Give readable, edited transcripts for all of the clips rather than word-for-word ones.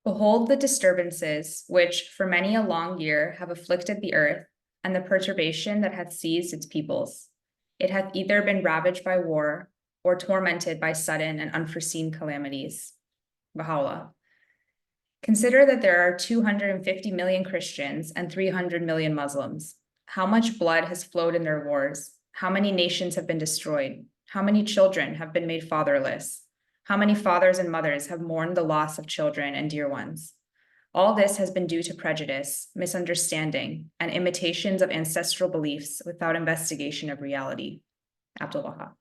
Behold the disturbances which for many a long year have afflicted the earth, and the perturbation that hath seized its peoples. It hath either been ravaged by war, or tormented by sudden and unforeseen calamities. Baha'u'llah. Consider that there are 250 million Christians and 300 million Muslims. How much blood has flowed in their wars? How many nations have been destroyed? How many children have been made fatherless? How many fathers and mothers have mourned the loss of children and dear ones? All this has been due to prejudice, misunderstanding, and imitations of ancestral beliefs without investigation of reality. Abdul Baha.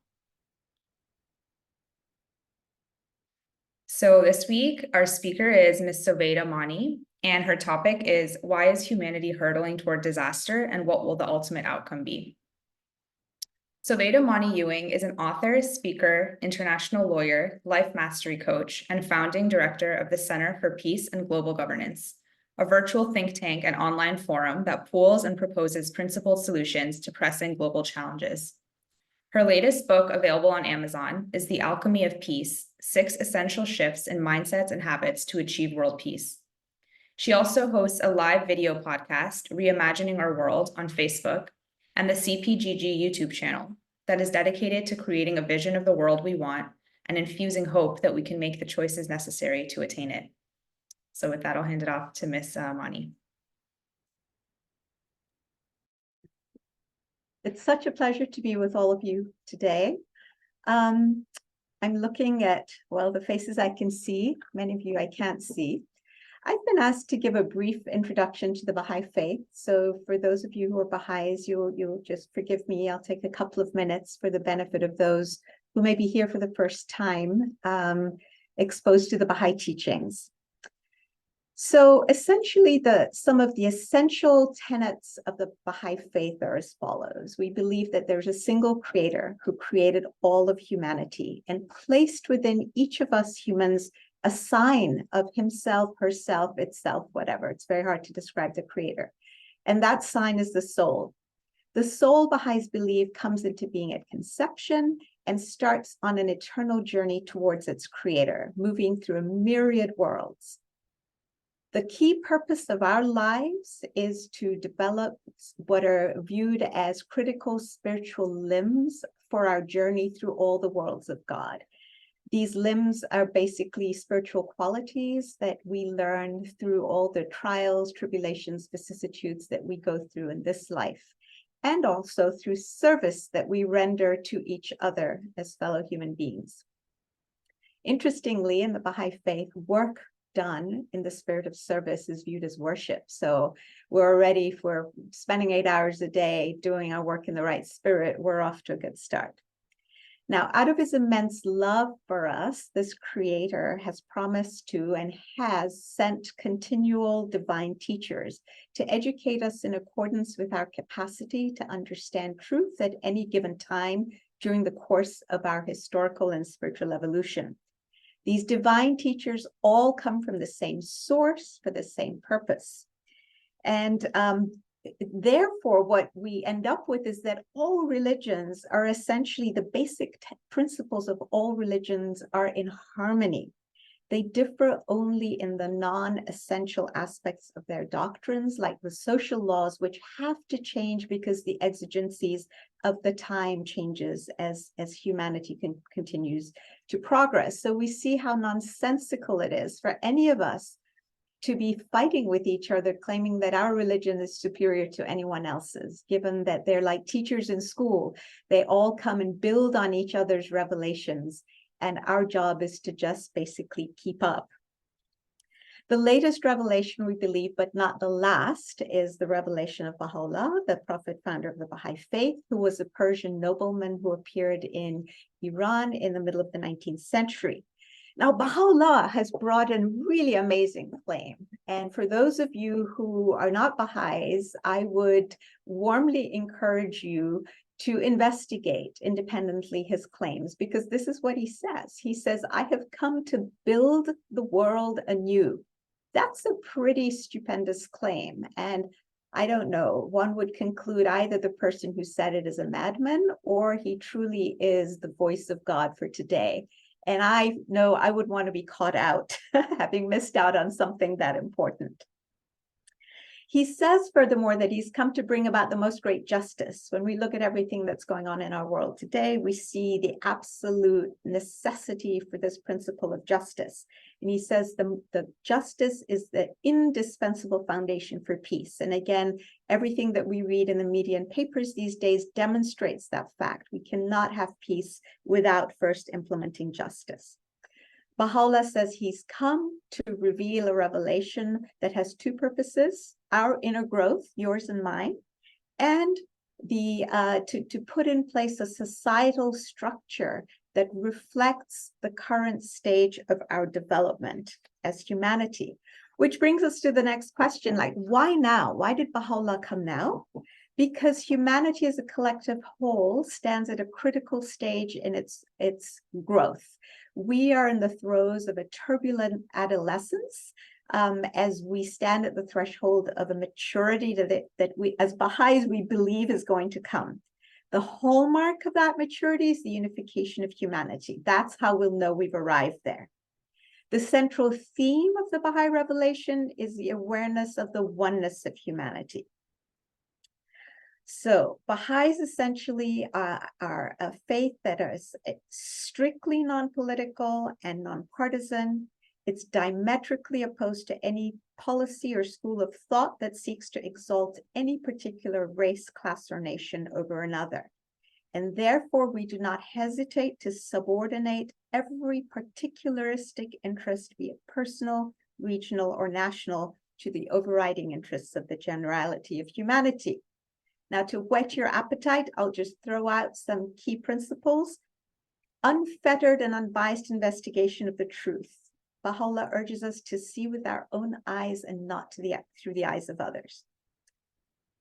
So this week, our speaker is Ms. Sovaida Mani, and her topic is, why is humanity hurtling toward disaster, and what will the ultimate outcome be? Sovaida Mani Ewing is an author, speaker, international lawyer, life mastery coach, and founding director of the Center for Peace and Global Governance, a virtual think tank and online forum that pools and proposes principled solutions to pressing global challenges. Her latest book, available on Amazon, is The Alchemy of Peace: 6 Essential Shifts in Mindsets and Habits to Achieve World Peace. She also hosts a live video podcast, Reimagining Our World, on Facebook, and the CPGG YouTube channel that is dedicated to creating a vision of the world we want and infusing hope that we can make the choices necessary to attain it. So with that, I'll hand it off to Ms. Mani. It's such a pleasure to be with all of you today. I'm looking at, well, the faces I can see. Many of you I can't see. I've been asked to give a brief introduction to the Baha'i Faith. So for those of you who are Baha'is, you'll just forgive me. I'll take a couple of minutes for the benefit of those who may be here for the first time, exposed to the Baha'i teachings. So essentially, some of the essential tenets of the Baha'i Faith are as follows. We believe that there's a single creator who created all of humanity and placed within each of us humans a sign of himself, herself, itself, whatever. It's very hard to describe the creator. And that sign is the soul. The soul, Baha'is believe, comes into being at conception and starts on an eternal journey towards its creator, moving through a myriad worlds. The key purpose of our lives is to develop what are viewed as critical spiritual limbs for our journey through all the worlds of God. These limbs are basically spiritual qualities that we learn through all the trials, tribulations, vicissitudes that we go through in this life, and also through service that we render to each other as fellow human beings. Interestingly, in the Baha'i Faith, work done in the spirit of service is viewed as worship. So we're already, if we're spending 8 hours a day doing our work in the right spirit, we're off to a good start. Now, out of his immense love for us, this creator has promised to and has sent continual divine teachers to educate us in accordance with our capacity to understand truth at any given time during the course of our historical and spiritual evolution. These divine teachers all come from the same source for the same purpose. And therefore, what we end up with is that all religions are essentially, the basic principles of all religions are in harmony. They differ only in the non-essential aspects of their doctrines, like the social laws, which have to change because the exigencies of the time changes as humanity continues to progress. So we see how nonsensical it is for any of us to be fighting with each other, claiming that our religion is superior to anyone else's, given that they're like teachers in school. They all come and build on each other's revelations, and our job is to just basically keep up. The latest revelation, we believe, but not the last, is the revelation of Baha'u'llah, the prophet founder of the Baha'i Faith, who was a Persian nobleman who appeared in Iran in the middle of the 19th century. Now, Baha'u'llah has brought a really amazing claim. And for those of you who are not Baha'is, I would warmly encourage you to investigate independently his claims, because this is what he says. He says, I have come to build the world anew. That's a pretty stupendous claim. And I don't know, one would conclude either the person who said it is a madman, or he truly is the voice of God for today. And I know I would want to be caught out, having missed out on something that important. He says, furthermore, that he's come to bring about the most great justice. When we look at everything that's going on in our world today, we see the absolute necessity for this principle of justice. And he says the justice is the indispensable foundation for peace. And again, everything that we read in the media and papers these days demonstrates that fact. We cannot have peace without first implementing justice. Baha'u'llah says he's come to reveal a revelation that has two purposes: our inner growth, yours and mine, and to put in place a societal structure that reflects the current stage of our development as humanity. Which brings us to the next question, like, why now? Why did Baha'u'llah come now? Because humanity as a collective whole stands at a critical stage in its growth. We are in the throes of a turbulent adolescence as we stand at the threshold of a maturity that we, as Baha'is, we believe is going to come. The hallmark of that maturity is the unification of humanity. That's how we'll know we've arrived there. The central theme of the Baha'i revelation is the awareness of the oneness of humanity. So Baha'is essentially are a faith that is strictly non-political and non-partisan. It's diametrically opposed to any policy or school of thought that seeks to exalt any particular race, class, or nation over another. And therefore, we do not hesitate to subordinate every particularistic interest, be it personal, regional, or national, to the overriding interests of the generality of humanity. Now, to whet your appetite, I'll just throw out some key principles. Unfettered and unbiased investigation of the truth. Baha'u'llah urges us to see with our own eyes and not through the eyes of others.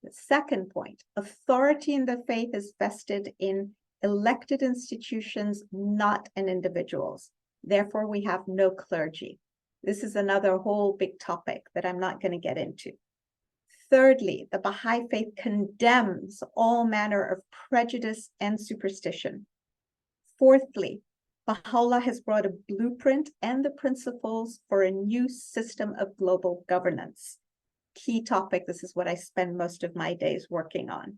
The second point, authority in the faith is vested in elected institutions, not in individuals. Therefore, we have no clergy. This is another whole big topic that I'm not going to get into. Thirdly, the Baha'i faith condemns all manner of prejudice and superstition. Fourthly, Baha'u'llah has brought a blueprint and the principles for a new system of global governance. Key topic, this is what I spend most of my days working on.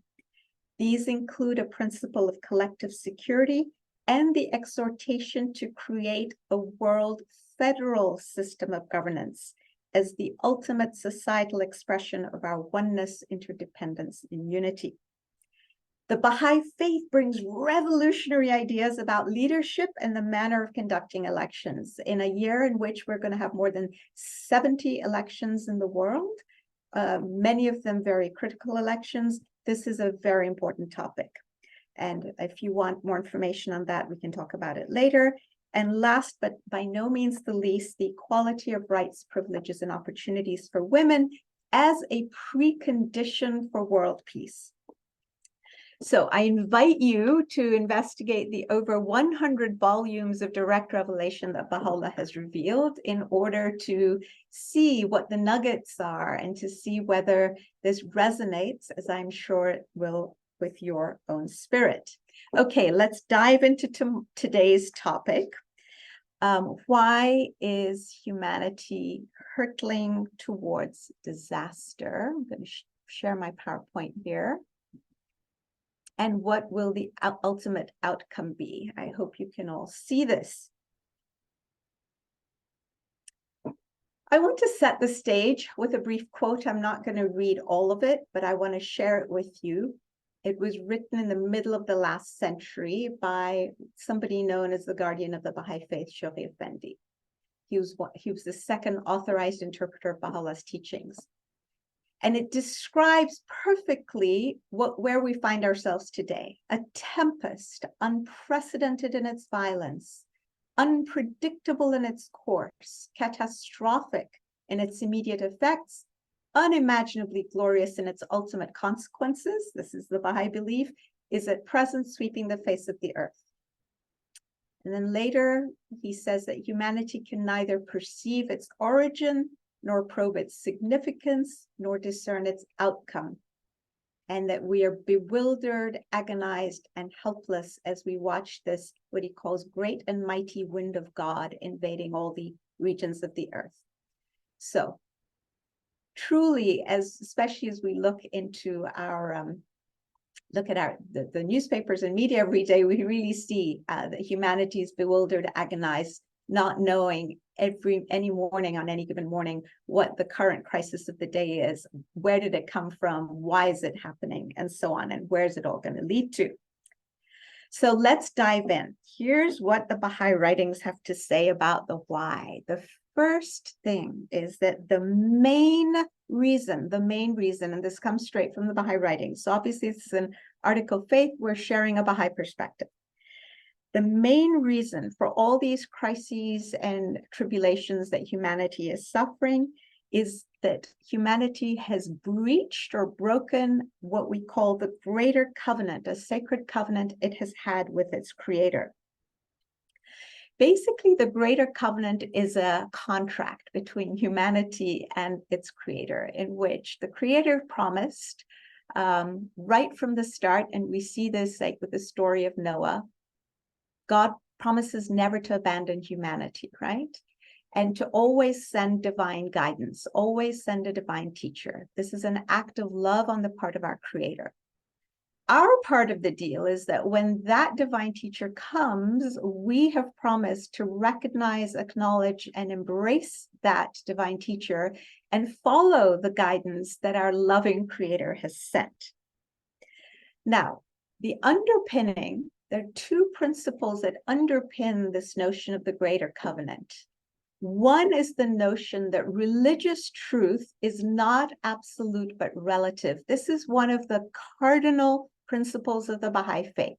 These include a principle of collective security and the exhortation to create a world federal system of governance as the ultimate societal expression of our oneness, interdependence, and unity. The Baha'i faith brings revolutionary ideas about leadership and the manner of conducting elections. In a year in which we're going to have more than 70 elections in the world, many of them very critical elections, this is a very important topic. And if you want more information on that, we can talk about it later. And last, but by no means the least, the equality of rights, privileges, and opportunities for women as a precondition for world peace. So I invite you to investigate the over 100 volumes of direct revelation that Baha'u'llah has revealed in order to see what the nuggets are and to see whether this resonates, as I'm sure it will, with your own spirit. Okay, let's dive into today's topic. Why is humanity hurtling towards disaster? I'm going to share my PowerPoint here. And what will the ultimate outcome be? I hope you can all see this. I want to set the stage with a brief quote. I'm not going to read all of it, but I want to share it with you. It was written in the middle of the last century by somebody known as the guardian of the Baha'i faith, Shoghi Effendi. He was the second authorized interpreter of Baha'u'llah's teachings. And it describes perfectly where we find ourselves today. A tempest, unprecedented in its violence, unpredictable in its course, catastrophic in its immediate effects, unimaginably glorious in its ultimate consequences, this is the Baha'i belief, is at present sweeping the face of the earth. And then later, he says that humanity can neither perceive its origin, nor probe its significance, nor discern its outcome. and that we are bewildered, agonized, and helpless as we watch this, what he calls great and mighty wind of God invading all the regions of the earth. So truly, especially as we look into our look at the newspapers and media every day, we really see that humanity is bewildered, agonized, not knowing any morning, on any given morning, what the current crisis of the day is, where did it come from, why is it happening, and so on, and where's it all going to lead to. So let's dive in. Here's what the Baha'i writings have to say about the why. The first thing is that the main reason, and this comes straight from the Baha'i writings. So obviously this is an article of faith. We're sharing a Baha'i perspective. The main reason for all these crises and tribulations that humanity is suffering is that humanity has breached or broken what we call the greater covenant, a sacred covenant it has had with its creator. Basically, the greater covenant is a contract between humanity and its creator, in which the creator promised right from the start, and we see this like with the story of Noah, God promises never to abandon humanity, right? And to always send divine guidance, always send a divine teacher. This is an act of love on the part of our creator. Our part of the deal is that when that divine teacher comes, we have promised to recognize, acknowledge, and embrace that divine teacher and follow the guidance that our loving creator has sent. Now, the underpinning, there are two principles that underpin this notion of the greater covenant. One is the notion that religious truth is not absolute but relative. This is one of the cardinal principles of the Baha'i faith.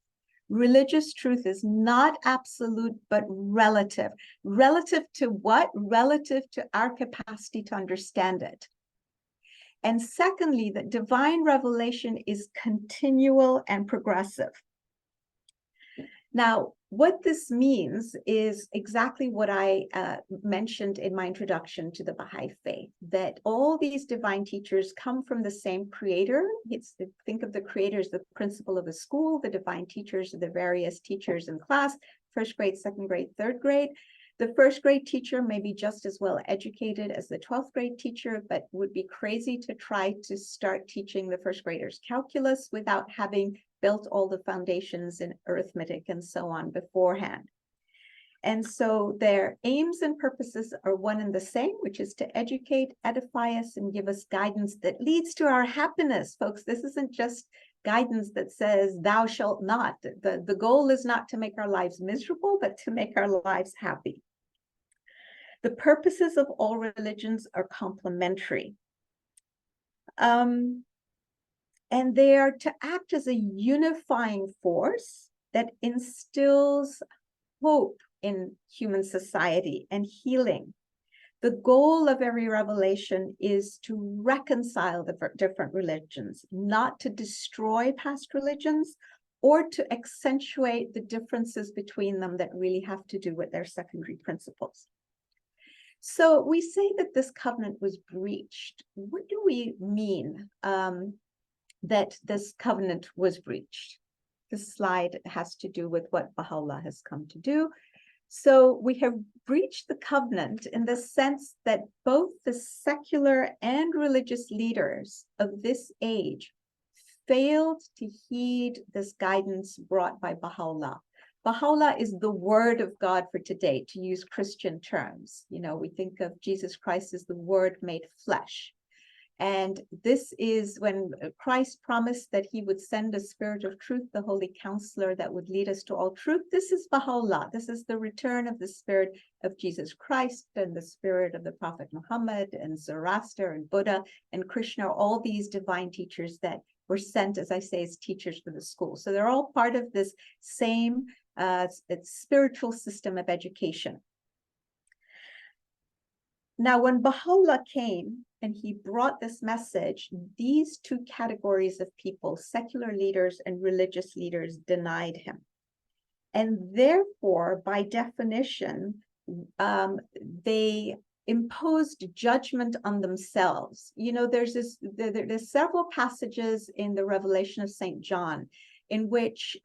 Religious truth is not absolute but relative. Relative to what? Relative to our capacity to understand it. And secondly, that divine revelation is continual and progressive. Now, what this means is exactly what I mentioned in my introduction to the Baha'i faith, that all these divine teachers come from the same creator. Think of the creator as the principal of a school, the divine teachers are the various teachers in class, first grade, second grade, third grade. The first grade teacher may be just as well educated as the 12th grade teacher, but would be crazy to try to start teaching the first graders calculus without having built all the foundations in arithmetic and so on beforehand. And so their aims and purposes are one and the same, which is to educate, edify us, and give us guidance that leads to our happiness. Folks, this isn't just guidance that says, thou shalt not. The goal is not to make our lives miserable, but to make our lives happy. The purposes of all religions are complementary. And they are to act as a unifying force that instills hope in human society and healing. The goal of every revelation is to reconcile the different religions, not to destroy past religions or to accentuate the differences between them that really have to do with their secondary principles. So we say that this covenant was breached. What do we mean that this covenant was breached? This slide has to do with what Baha'u'llah has come to do. So we have breached the covenant in the sense that both the secular and religious leaders of this age failed to heed this guidance brought by Baha'u'llah. Baha'u'llah is the word of God for today, to use Christian terms. You know, we think of Jesus Christ as the word made flesh. And this is when Christ promised that he would send a spirit of truth, the holy counselor that would lead us to all truth. This is Baha'u'llah. This is the return of the spirit of Jesus Christ and the spirit of the Prophet Muhammad and Zoroaster and Buddha and Krishna, all these divine teachers that were sent, as I say, as teachers for the school. So they're all part of this same spiritual system of education. Now, when Baha'u'llah came and he brought this message, these two categories of people, secular leaders and religious leaders, denied him. And therefore, by definition, they imposed judgment on themselves. You know, there's several passages in the Revelation of St. John in which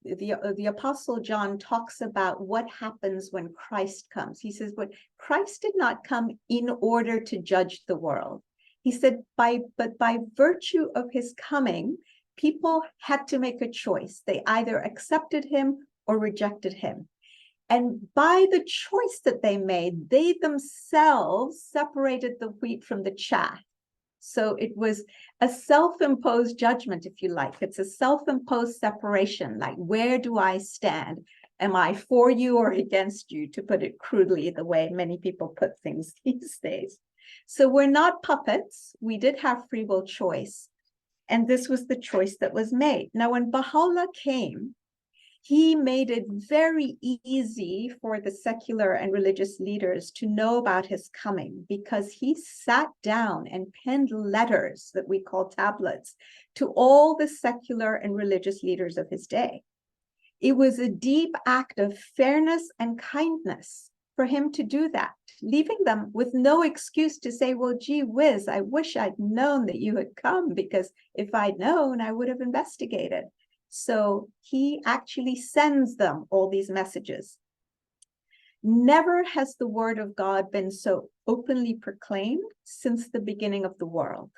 the Apostle John talks about what happens when Christ comes. He says, but Christ did not come in order to judge the world. He said, but by virtue of his coming, people had to make a choice. They either accepted him or rejected him. And by the choice that they made, they themselves separated the wheat from the chaff. So it was a self-imposed judgment, if you like. It's a self-imposed separation. Like, where do I stand? Am I for you or against you, to put it crudely, the way many people put things these days. So we're not puppets. We did have free will choice. And this was the choice that was made. Now, when Baha'u'llah came, he made it very easy for the secular and religious leaders to know about his coming, because he sat down and penned letters that we call tablets to all the secular and religious leaders of his day. It was a deep act of fairness and kindness for him to do that, leaving them with no excuse to say, well, gee whiz, I wish I'd known that you had come, because if I'd known, I would have investigated. So he actually sends them all these messages. Never has the word of God been so openly proclaimed since the beginning of the world.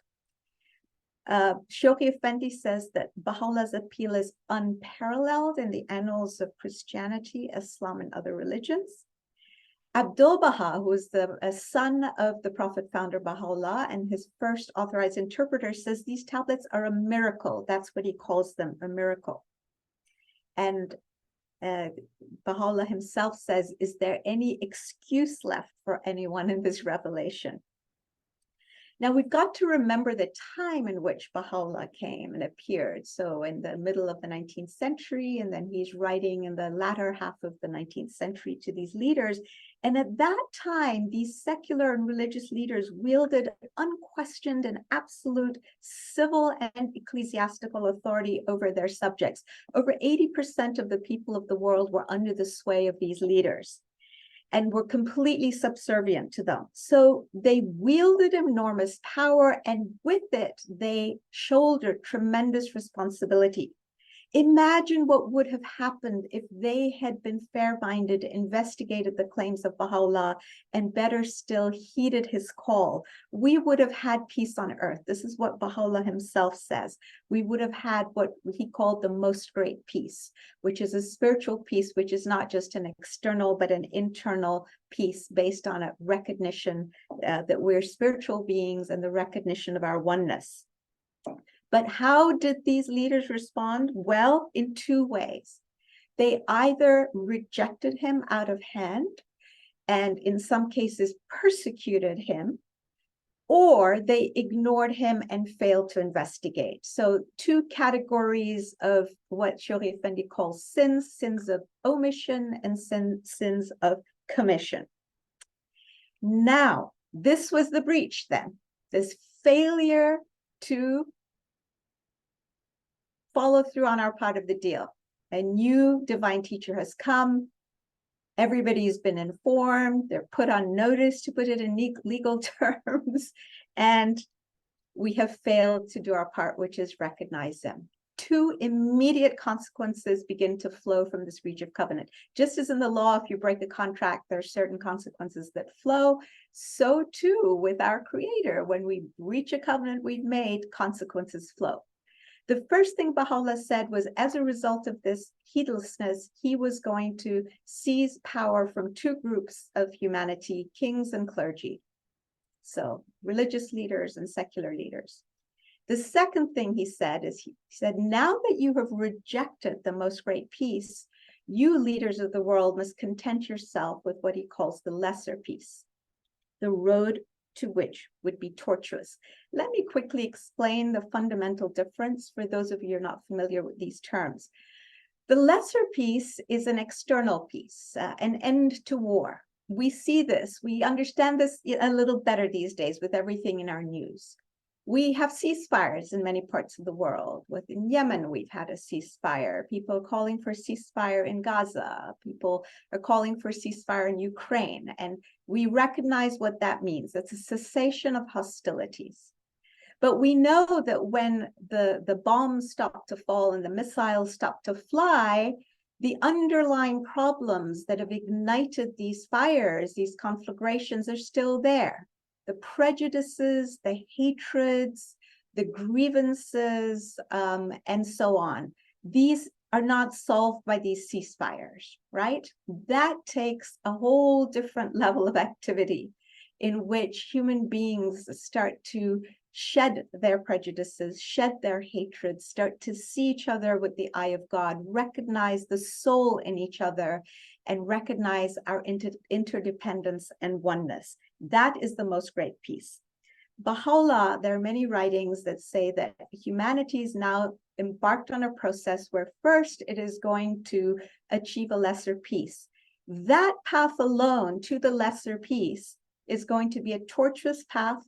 Shoghi Effendi says that Baha'u'llah's appeal is unparalleled in the annals of Christianity, Islam, and other religions. Abdul Baha, who is the son of the Prophet founder Baha'u'llah and his first authorized interpreter, says these tablets are a miracle. That's what he calls them, a miracle. And Baha'u'llah himself says, is there any excuse left for anyone in this revelation? Now, we've got to remember the time in which Baha'u'llah came and appeared. So in the middle of the 19th century, and then he's writing in the latter half of the 19th century to these leaders. And at that time, these secular and religious leaders wielded unquestioned and absolute civil and ecclesiastical authority over their subjects. Over 80% of the people of the world were under the sway of these leaders and were completely subservient to them. So they wielded enormous power, and with it, they shouldered tremendous responsibility. Imagine what would have happened if they had been fair-minded, investigated the claims of Baha'u'llah, and better still, heeded his call. We would have had peace on earth. This is what Baha'u'llah himself says. We would have had what he called the most great peace, which is a spiritual peace, which is not just an external, but an internal peace based on a recognition that we're spiritual beings and the recognition of our oneness. But how did these leaders respond? Well, in two ways. They either rejected him out of hand, and in some cases persecuted him, or they ignored him and failed to investigate. So two categories of what Shoghi Effendi calls sins, sins of omission and sins of commission. Now, this was the breach then, this failure to follow through on our part of the deal. A new divine teacher has come. Everybody's been informed. They're put on notice, to put it in legal terms. And we have failed to do our part, which is recognize them. Two immediate consequences begin to flow from this breach of covenant. Just as in the law, if you break a contract, there are certain consequences that flow. So too with our Creator. When we breach a covenant we've made, consequences flow. The first thing Baha'u'llah said was, as a result of this heedlessness, he was going to seize power from two groups of humanity, kings and clergy. So religious leaders and secular leaders. The second thing he said is, he said, now that you have rejected the most great peace, you leaders of the world must content yourself with what he calls the lesser peace, the road to which would be tortuous. Let me quickly explain the fundamental difference for those of you who are not familiar with these terms. The lesser peace is an external peace, an end to war. We see this, we understand this a little better these days with everything in our news. We have ceasefires in many parts of the world. Within Yemen, we've had a ceasefire. People are calling for ceasefire in Gaza. People are calling for ceasefire in Ukraine. And we recognize what that means. It's a cessation of hostilities. But we know that when the bombs stop to fall and the missiles stop to fly, the underlying problems that have ignited these fires, these conflagrations, are still there. The prejudices, the hatreds, the grievances, and so on. These are not solved by these ceasefires, right? That takes a whole different level of activity in which human beings start to shed their prejudices, shed their hatred, start to see each other with the eye of God, recognize the soul in each other, and recognize our interdependence and oneness. That is the most great peace. Baha'u'llah, there are many writings that say that humanity is now embarked on a process where first it is going to achieve a lesser peace. That path alone to the lesser peace is going to be a tortuous path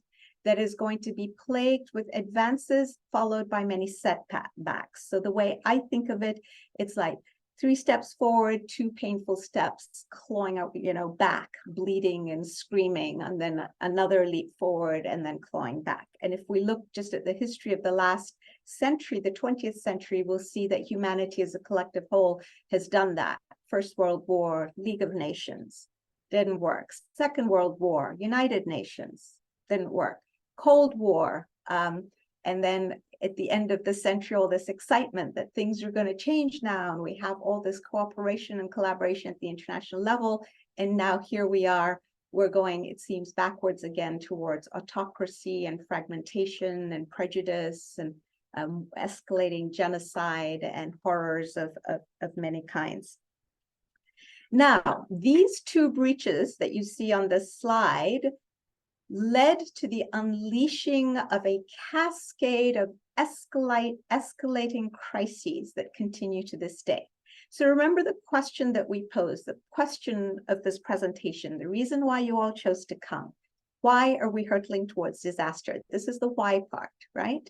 that is going to be plagued with advances followed by many setbacks. So the way I think of it, it's like 3 steps forward, 2 painful steps, clawing out, back, bleeding and screaming, and then another leap forward and then clawing back. And if we look just at the history of the last century, the 20th century, we'll see that humanity as a collective whole has done that. First World War, League of Nations, didn't work. Second World War, United Nations, didn't work. Cold War, and then at the end of the century, all this excitement that things are going to change now, and we have all this cooperation and collaboration at the international level, and now here we are, we're going, it seems, backwards again towards autocracy and fragmentation and prejudice and escalating genocide and horrors of many kinds. Now, these 2 breaches that you see on this slide led to the unleashing of a cascade of escalating crises that continue to this day. So remember the question that we posed, the question of this presentation, the reason why you all chose to come. Why are we hurtling towards disaster? This is the why part, right?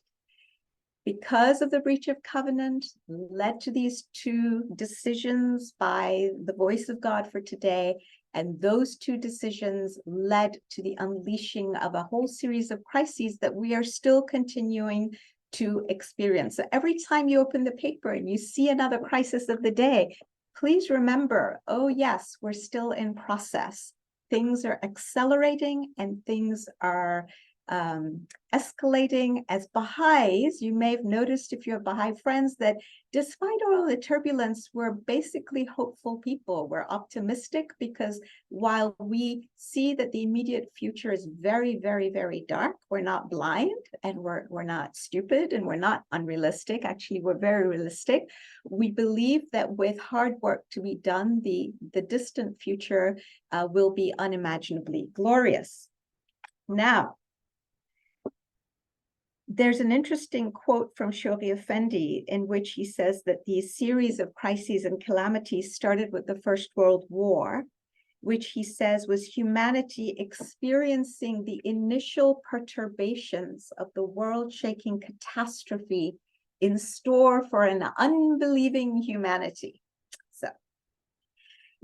Because of the breach of covenant led to these 2 decisions by the voice of God for today. And those 2 decisions led to the unleashing of a whole series of crises that we are still continuing to experience. So every time you open the paper and you see another crisis of the day, please remember, oh yes, we're still in process. Things are accelerating and things are escalating. As Baha'is, you may have noticed if you have Baha'i friends that despite all the turbulence, we're basically hopeful people. We're optimistic because while we see that the immediate future is very, very, very dark, we're not blind and we're not stupid and we're not unrealistic. Actually, we're very realistic. We believe that with hard work to be done, the distant future will be unimaginably glorious. Now, there's an interesting quote from Shoghi Effendi in which he says that these series of crises and calamities started with the First World War, which he says was humanity experiencing the initial perturbations of the world-shaking catastrophe in store for an unbelieving humanity.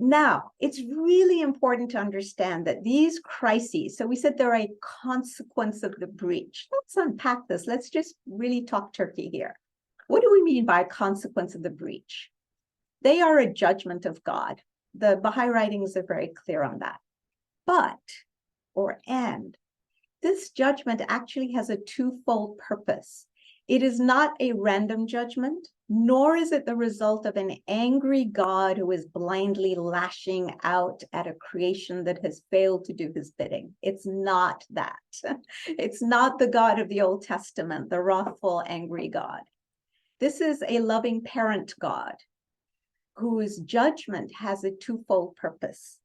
Now, it's really important to understand that these crises, so we said they're a consequence of the breach. Let's unpack this. Let's just really talk Turkey here. What do we mean by a consequence of the breach? They are a judgment of God. The Baha'i writings are very clear on that. But, this judgment actually has a 2-fold purpose. It is not a random judgment, nor is it the result of an angry God who is blindly lashing out at a creation that has failed to do his bidding. It's not that. It's not the God of the Old Testament, the wrathful, angry God. This is a loving parent God whose judgment has a 2-fold purpose.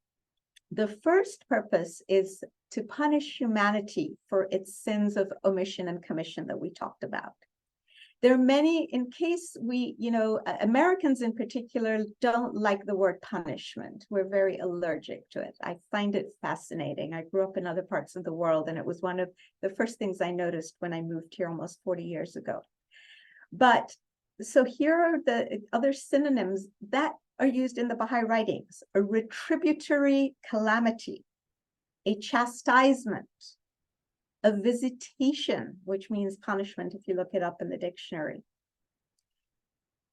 The first purpose is to punish humanity for its sins of omission and commission that we talked about. There are many, in case we, Americans in particular don't like the word punishment. We're very allergic to it. I find it fascinating. I grew up in other parts of the world, and it was one of the first things I noticed when I moved here almost 40 years ago. But so here are the other synonyms that are used in the Baha'i writings: a retributory calamity, a chastisement, a visitation, which means punishment if you look it up in the dictionary.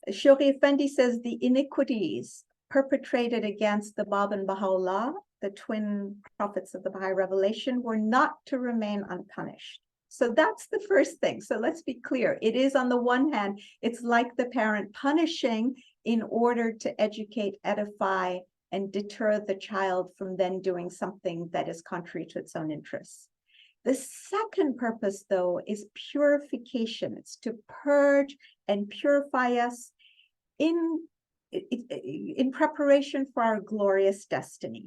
Shoghi Effendi says the iniquities perpetrated against the Bab and Baha'u'llah, the twin prophets of the Baha'i revelation, were not to remain unpunished. So that's the first thing. So let's be clear. It is, on the one hand, it's like the parent punishing in order to educate, edify, and deter the child from then doing something that is contrary to its own interests. The second purpose, though, is purification. It's to purge and purify us in preparation for our glorious destiny.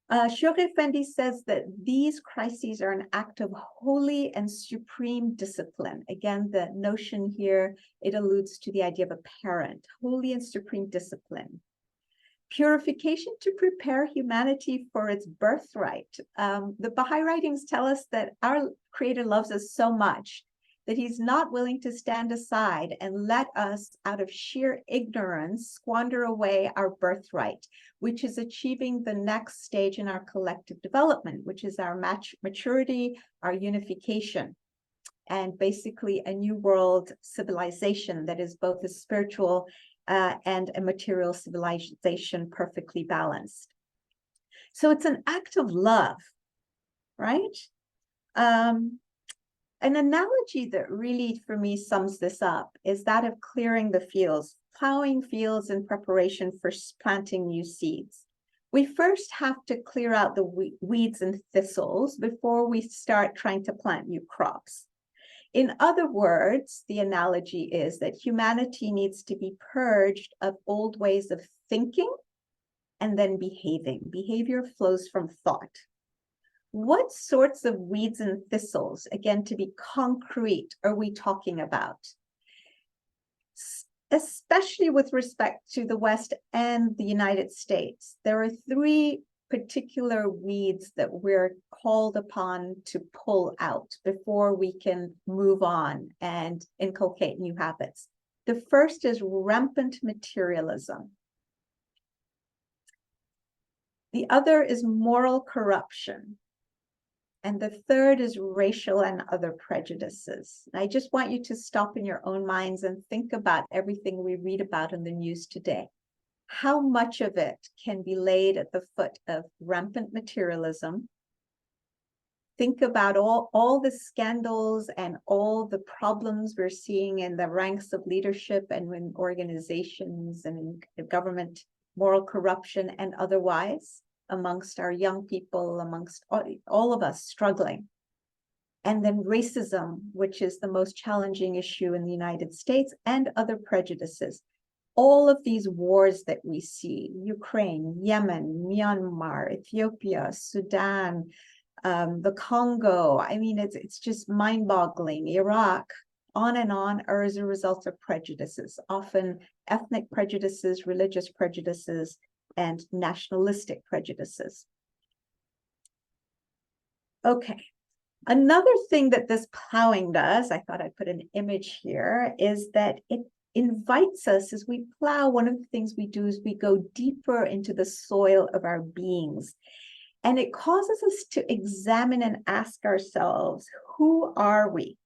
Shoghi Effendi says that these crises are an act of holy and supreme discipline. Again, the notion here, it alludes to the idea of a parent, holy and supreme discipline. Purification to prepare humanity for its birthright. The Baha'i writings tell us that our Creator loves us so much that he's not willing to stand aside and let us, out of sheer ignorance, squander away our birthright, which is achieving the next stage in our collective development, which is our maturity, our unification, and basically a new world civilization that is both a spiritual and a material civilization perfectly balanced. So it's an act of love, right? An analogy that really, for me, sums this up is that of clearing the fields, plowing fields in preparation for planting new seeds. We first have to clear out the weeds and thistles before we start trying to plant new crops. In other words, the analogy is that humanity needs to be purged of old ways of thinking and then behaving. Behavior flows from thought. What sorts of weeds and thistles, again, to be concrete, are we talking about? Especially with respect to the West and the United States, there are three particular weeds that we're called upon to pull out before we can move on and inculcate new habits. The first is rampant materialism. The other is moral corruption. And the third is racial and other prejudices. And I just want you to stop in your own minds and think about everything we read about in the news today. How much of it can be laid at the foot of rampant materialism? Think about all the scandals and all the problems we're seeing in the ranks of leadership and in organizations and in government, moral corruption and otherwise, amongst our young people, amongst all of us struggling. And then racism, which is the most challenging issue in the United States, and other prejudices. All of these wars that we see, Ukraine, Yemen, Myanmar, Ethiopia, Sudan, the Congo, I mean, it's just mind-boggling. Iraq, on and on, are as a result of prejudices, often ethnic prejudices, religious prejudices, and nationalistic prejudices. Okay, another thing that this plowing does, I thought I'd put an image here, is that it invites us, as we plow, one of the things we do is we go deeper into the soil of our beings. And it causes us to examine and ask ourselves, who are we?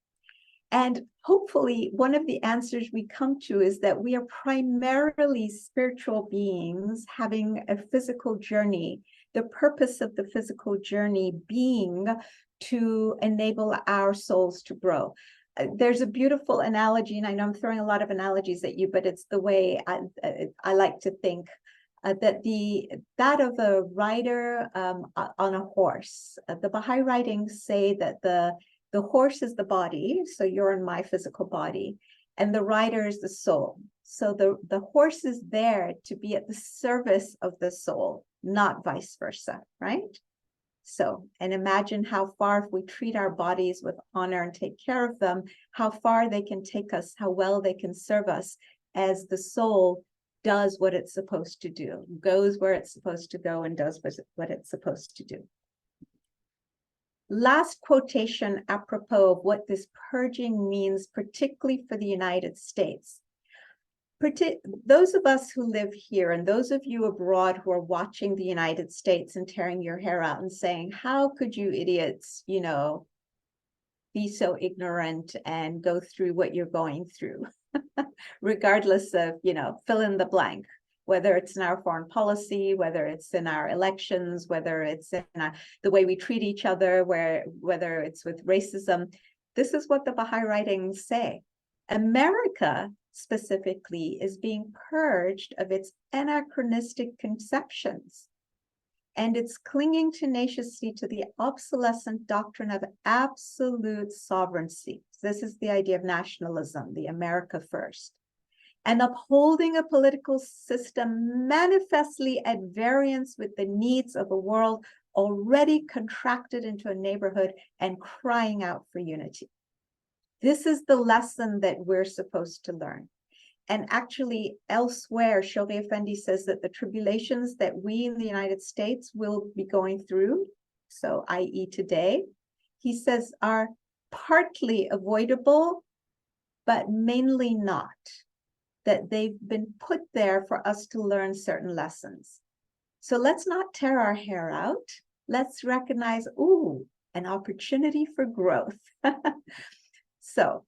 And hopefully one of the answers we come to is that we are primarily spiritual beings having a physical journey. The purpose of the physical journey being to enable our souls to grow. There's a beautiful analogy, and I know I'm throwing a lot of analogies at you, but it's the way I like to think. That of a rider on a horse. The Baha'i writings say that the horse is the body, so you're in my physical body, and the rider is the soul. So the horse is there to be at the service of the soul, not vice versa, right? So, and imagine how far, if we treat our bodies with honor and take care of them, how far they can take us, how well they can serve us as the soul does what it's supposed to do, goes where it's supposed to go and does what it's supposed to do. Last quotation apropos of what this purging means, particularly for the United States. Those of us who live here and those of you abroad who are watching the United States and tearing your hair out and saying, how could you idiots, you know, be so ignorant and go through what you're going through, regardless of, you know, fill in the blank, whether it's in our foreign policy, whether it's in our elections, whether it's in the way we treat each other, whether it's with racism. This is what the Baha'i writings say. America specifically is being purged of its anachronistic conceptions, and it's clinging tenaciously to the obsolescent doctrine of absolute sovereignty. This is the idea of nationalism, the America first, and upholding a political system manifestly at variance with the needs of a world already contracted into a neighborhood and crying out for unity. This is the lesson that we're supposed to learn. And actually, elsewhere, Shoghi Effendi says that the tribulations that we in the United States will be going through, so i.e. today, he says are partly avoidable, but mainly not. That they've been put there for us to learn certain lessons. So let's not tear our hair out. Let's recognize, ooh, an opportunity for growth. So,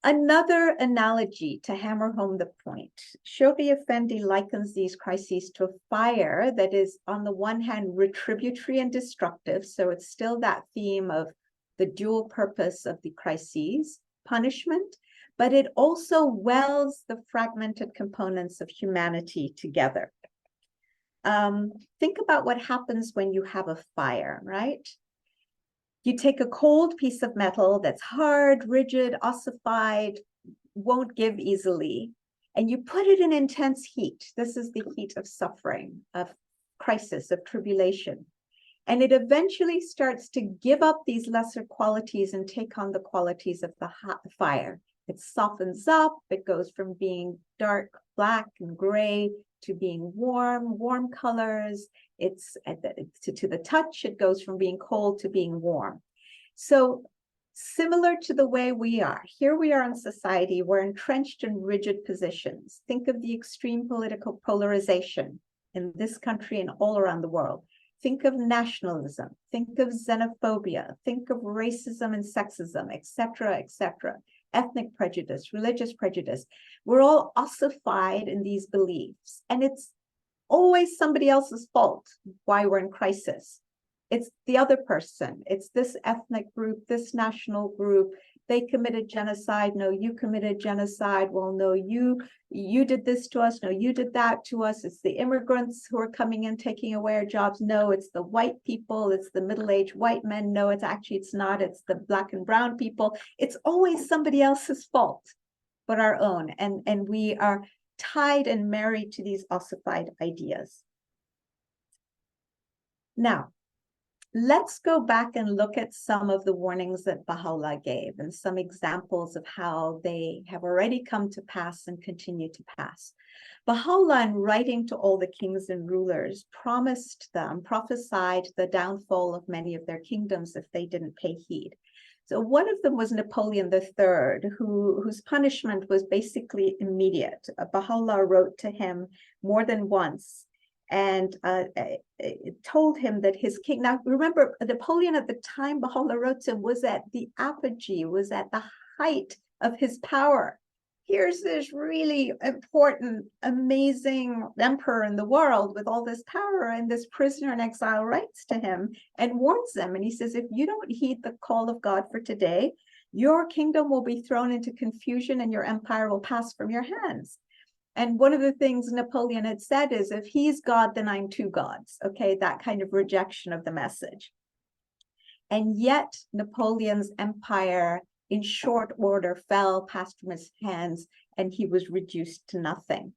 another analogy to hammer home the point. Shoghi Effendi likens these crises to a fire that is, on the one hand, retributory and destructive. So it's still that theme of the dual purpose of the crises, punishment, but it also welds the fragmented components of humanity together. Think about what happens when you have a fire, right? You take a cold piece of metal that's hard, rigid, ossified, won't give easily, and you put it in intense heat. This is the heat of suffering, of crisis, of tribulation. And it eventually starts to give up these lesser qualities and take on the qualities of the hot fire. It softens up, it goes from being dark, black and gray to being warm colors. It's to the touch, it goes from being cold to being warm. So similar to the way we are, here we are in society, we're entrenched in rigid positions. Think of the extreme political polarization in this country and all around the world. Think of nationalism, think of xenophobia, think of racism and sexism, etc., ethnic prejudice, religious prejudice. We're all ossified in these beliefs, and it's always somebody else's fault why we're in crisis. It's the other person. It's this ethnic group, this national group. They committed genocide. No, you committed genocide. Well, no, you did this to us. No, you did that to us. It's the immigrants who are coming in, taking away our jobs. No, it's the white people. It's the middle-aged white men. No, it's not. It's the black and brown people. It's always somebody else's fault but our own. And we are tied and married to these ossified ideas. Now, let's go back and look at some of the warnings that Baha'u'llah gave and some examples of how they have already come to pass and continue to pass. Baha'u'llah, in writing to all the kings and rulers, prophesied the downfall of many of their kingdoms if they didn't pay heed. So one of them was Napoleon III, whose punishment was basically immediate. Baha'u'llah wrote to him more than once and told him that his king, now remember, Napoleon at the time Baha'u'llah wrote to him was at the apogee, was at the height of his power. Here's this really important, amazing emperor in the world with all this power, and this prisoner in exile writes to him and warns them. And he says, if you don't heed the call of God for today, your kingdom will be thrown into confusion and your empire will pass from your hands. And one of the things Napoleon had said is, if he's God, then I'm two gods. Okay, that kind of rejection of the message. And yet Napoleon's empire in short order fell, passed from his hands, and he was reduced to nothing.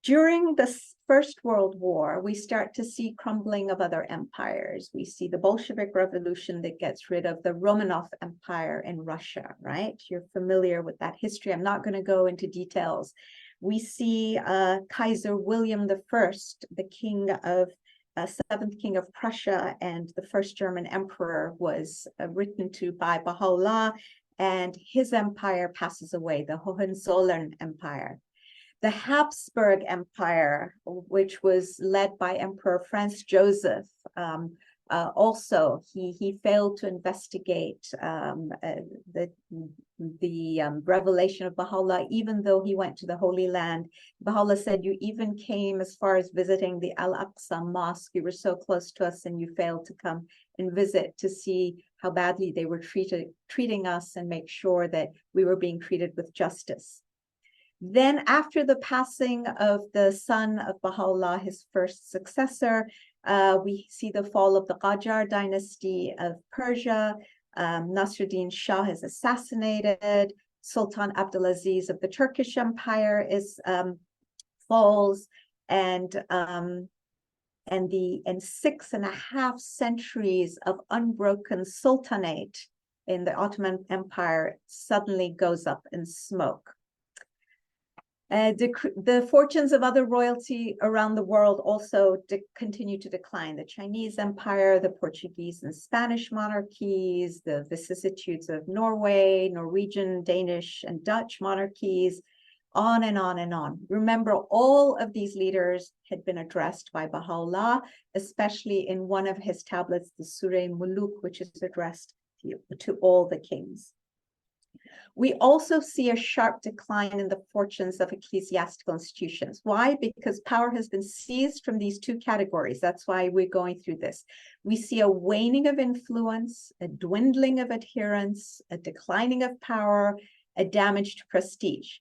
During the First World War, we start to see crumbling of other empires. We see the Bolshevik Revolution that gets rid of the Romanov Empire in Russia, right? You're familiar with that history. I'm not going to go into details. We see Kaiser William I, the king of seventh king of Prussia and the first German emperor, was written to by Baha'u'llah, and his empire passes away, the Hohenzollern Empire. The Habsburg Empire, which was led by Emperor Franz Joseph, also he failed to investigate the revelation of Baha'u'llah, even though he went to the Holy Land. Baha'u'llah said, "You even came as far as visiting the Al-Aqsa Mosque. You were so close to us, and you failed to come and visit to see how badly they were treating us and make sure that we were being treated with justice." Then after the passing of the son of Baha'u'llah, his first successor, we see the fall of the Qajar dynasty of Persia. Nasruddin Shah is assassinated. Sultan Abdulaziz of the Turkish Empire falls, and 6.5 centuries of unbroken sultanate in the Ottoman Empire suddenly goes up in smoke. The fortunes of other royalty around the world also continue to decline. The Chinese Empire, the Portuguese and Spanish monarchies, the vicissitudes of Norway, Norwegian, Danish, and Dutch monarchies, on and on and on. Remember, all of these leaders had been addressed by Baha'u'llah, especially in one of his tablets, the Surah Muluk, which is addressed to all the kings. We also see a sharp decline in the fortunes of ecclesiastical institutions. Why? Because power has been seized from these two categories. That's why we're going through this. We see a waning of influence, a dwindling of adherence, a declining of power, a damage to prestige.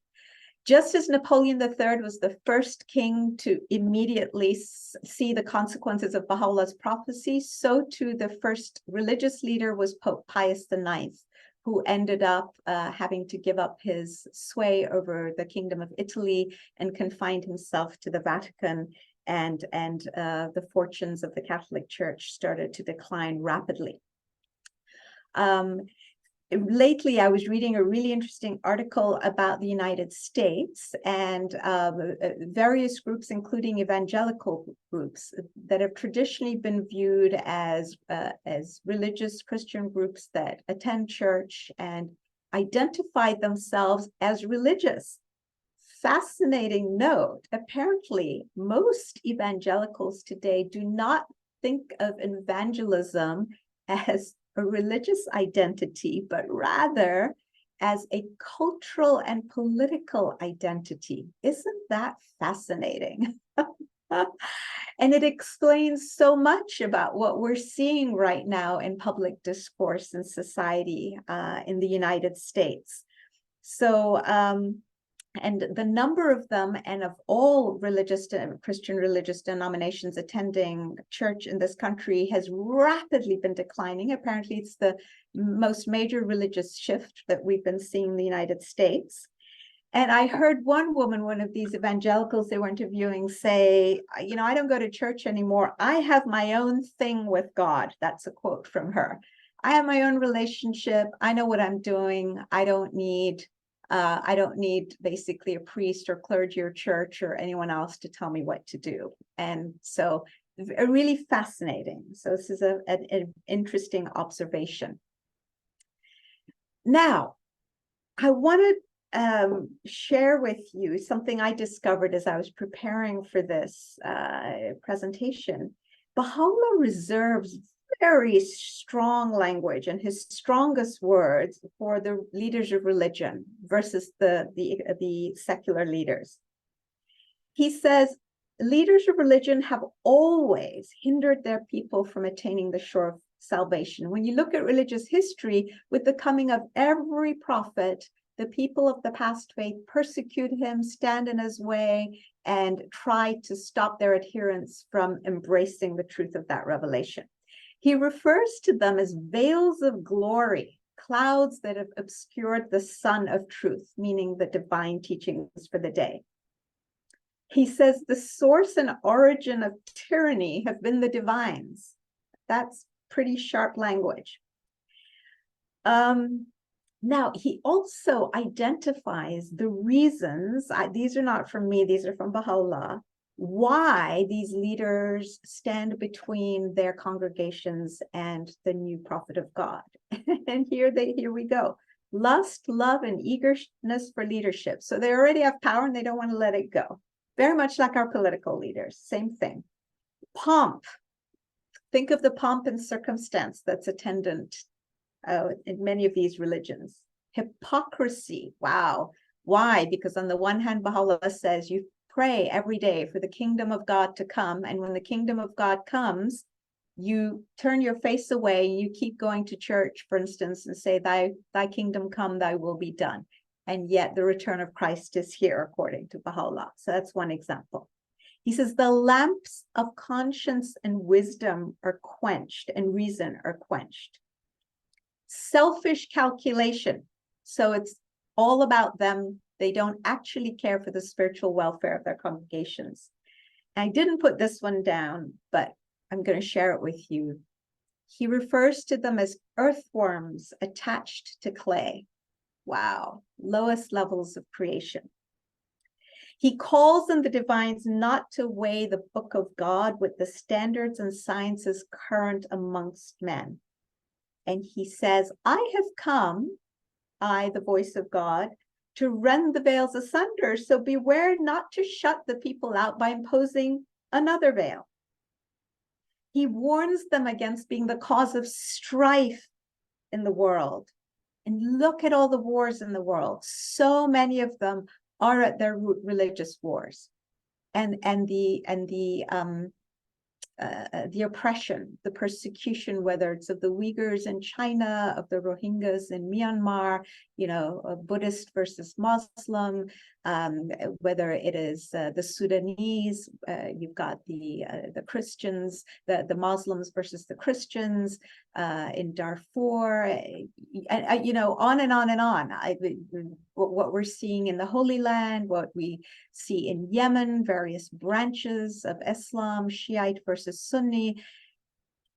Just as Napoleon III was the first king to immediately see the consequences of Baha'u'llah's prophecy, so too the first religious leader was Pope Pius IX, who ended up having to give up his sway over the Kingdom of Italy and confined himself to the Vatican, and the fortunes of the Catholic Church started to decline rapidly. Lately, I was reading a really interesting article about the United States and various groups, including evangelical groups, that have traditionally been viewed as religious Christian groups that attend church and identify themselves as religious. Fascinating note. Apparently, most evangelicals today do not think of evangelism as a religious identity, but rather as a cultural and political identity. Isn't that fascinating? And it explains so much about what we're seeing right now in public discourse and society in the United States. So, and the number of them and of all Christian religious denominations attending church in this country has rapidly been declining. Apparently, it's the most major religious shift that we've been seeing in the United States. And I heard one woman, one of these evangelicals they were interviewing, say, "You know, I don't go to church anymore. I have my own thing with God." That's a quote from her. "I have my own relationship. I know what I'm doing. I don't need basically a priest or clergy or church or anyone else to tell me what to do." And so really fascinating. So this is an interesting observation. Now, I want to share with you something I discovered as I was preparing for this presentation. Baha'u'llah reserves very strong language and his strongest words for the leaders of religion versus the secular leaders. He says, "Leaders of religion have always hindered their people from attaining the shore of salvation." When you look at religious history, with the coming of every prophet, the people of the past faith persecute him, stand in his way, and try to stop their adherents from embracing the truth of that revelation. He refers to them as veils of glory, clouds that have obscured the sun of truth, meaning the divine teachings for the day. He says the source and origin of tyranny have been the divines. That's pretty sharp language. Now, he also identifies the reasons, these are not from me, these are from Baha'u'llah, why these leaders stand between their congregations and the new prophet of God. And here we go. Lust, love, and eagerness for leadership. So they already have power and they don't want to let it go. Very much like our political leaders, same thing. Pomp. Think of the pomp and circumstance that's attendant in many of these religions. Hypocrisy. Wow. Why? Because on the one hand, Baha'u'llah says you pray every day for the kingdom of God to come. And when the kingdom of God comes, you turn your face away and you keep going to church, for instance, and say, thy kingdom come, thy will be done. And yet the return of Christ is here, according to Baha'u'llah. So that's one example. He says, the lamps of conscience and wisdom are quenched and reason are quenched. Selfish calculation. So it's all about them. They don't actually care for the spiritual welfare of their congregations. I didn't put this one down, but I'm going to share it with you. He refers to them as earthworms attached to clay. Wow, lowest levels of creation. He calls on the divines not to weigh the book of God with the standards and sciences current amongst men. And he says, I have come, I, the voice of God, to rend the veils asunder. So beware not to shut the people out by imposing another veil. He warns them against being the cause of strife in the world. And look at all the wars in the world. So many of them are at their root religious wars, and the oppression, the persecution, whether it's of the Uyghurs in China, of the Rohingyas in Myanmar, Buddhist versus Muslim, whether it is the Sudanese, you've got the Christians, the Muslims versus the Christians in Darfur, on and on and on. What we're seeing in the Holy Land, what we see in Yemen, various branches of Islam, Shiite versus Sunni.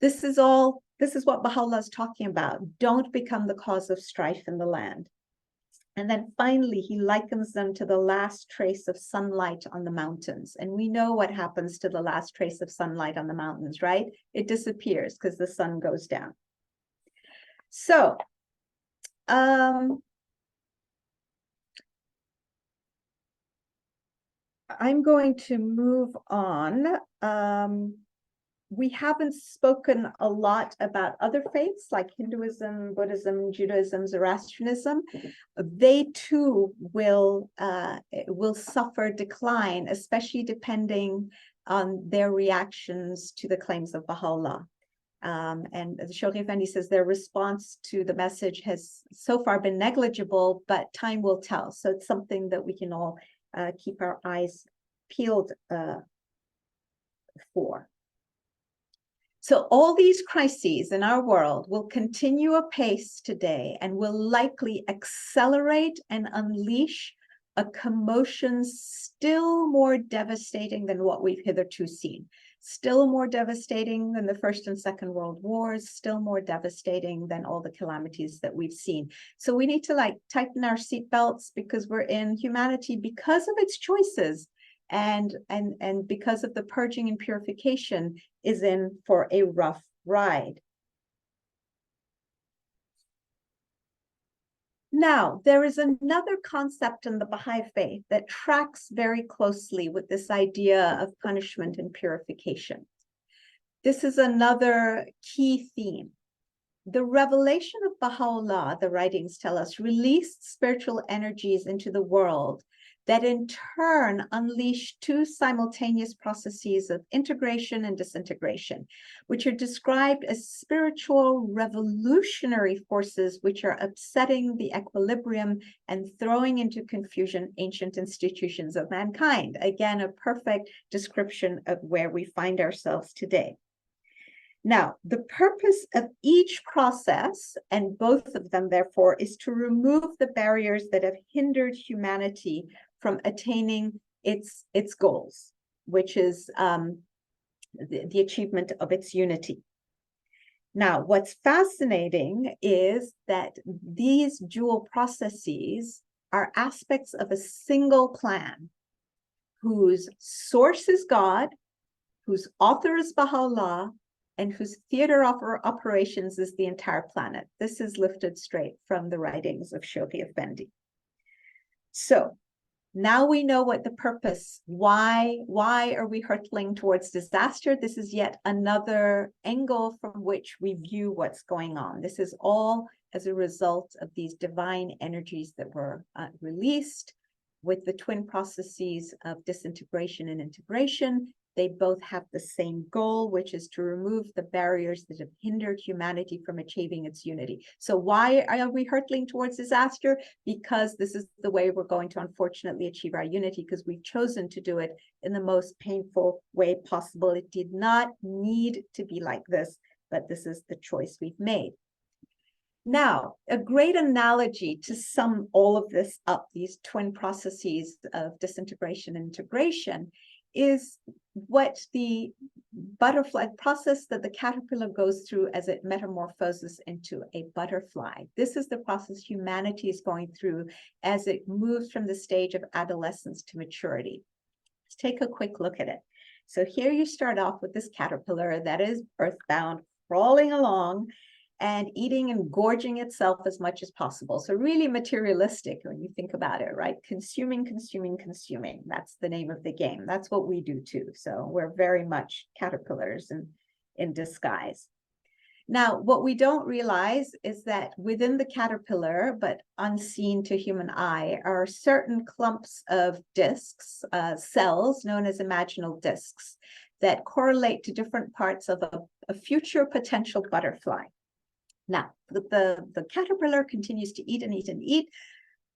This is what Baha'u'llah is talking about. Don't become the cause of strife in the land. And then finally, he likens them to the last trace of sunlight on the mountains. And we know what happens to the last trace of sunlight on the mountains, right? It disappears because the sun goes down. So, I'm going to move on. We haven't spoken a lot about other faiths like Hinduism, Buddhism, Judaism, Zoroastrianism. They too will suffer decline, especially depending on their reactions to the claims of Baha'u'llah. And the Shaykh Effendi says their response to the message has so far been negligible, but time will tell. So it's something that we can all keep our eyes peeled for. So all these crises in our world will continue apace today and will likely accelerate and unleash a commotion still more devastating than what we've hitherto seen, still more devastating than the First and Second World Wars, still more devastating than all the calamities that we've seen. So we need to tighten our seatbelts because we're in humanity, because of its choices and because of the purging and purification, is in for a rough ride. Now, there is another concept in the Baha'i faith that tracks very closely with this idea of punishment and purification. This is another key theme. The revelation of Baha'u'llah, the writings tell us, released spiritual energies into the world that in turn unleash two simultaneous processes of integration and disintegration, which are described as spiritual revolutionary forces which are upsetting the equilibrium and throwing into confusion ancient institutions of mankind. Again, a perfect description of where we find ourselves today. Now, the purpose of each process, and both of them, therefore, is to remove the barriers that have hindered humanity from attaining its goals, which is the achievement of its unity. Now, what's fascinating is that these dual processes are aspects of a single plan whose source is God, whose author is Baha'u'llah, and whose theater of operations is the entire planet. This is lifted straight from the writings of Shoghi Effendi. So now we know what the purpose, why are we hurtling towards disaster? This is yet another angle from which we view what's going on. This is all as a result of these divine energies that were released with the twin processes of disintegration and integration. They both have the same goal, which is to remove the barriers that have hindered humanity from achieving its unity. So why are we hurtling towards disaster? Because this is the way we're going to unfortunately achieve our unity, because we've chosen to do it in the most painful way possible. It did not need to be like this, but this is the choice we've made. Now, a great analogy to sum all of this up, these twin processes of disintegration and integration, is what the butterfly process that the caterpillar goes through as it metamorphoses into a butterfly. This is the process humanity is going through as it moves from the stage of adolescence to maturity. Let's take a quick look at it. So here you start off with this caterpillar that is earthbound, crawling along and eating and gorging itself as much as possible. So really materialistic when you think about it, right? Consuming, consuming, consuming. That's the name of the game. That's what we do too. So we're very much caterpillars in disguise. Now, what we don't realize is that within the caterpillar, but unseen to human eye, are certain clumps of discs, cells known as imaginal discs, that correlate to different parts of a future potential butterfly. Now, the caterpillar continues to eat and eat and eat,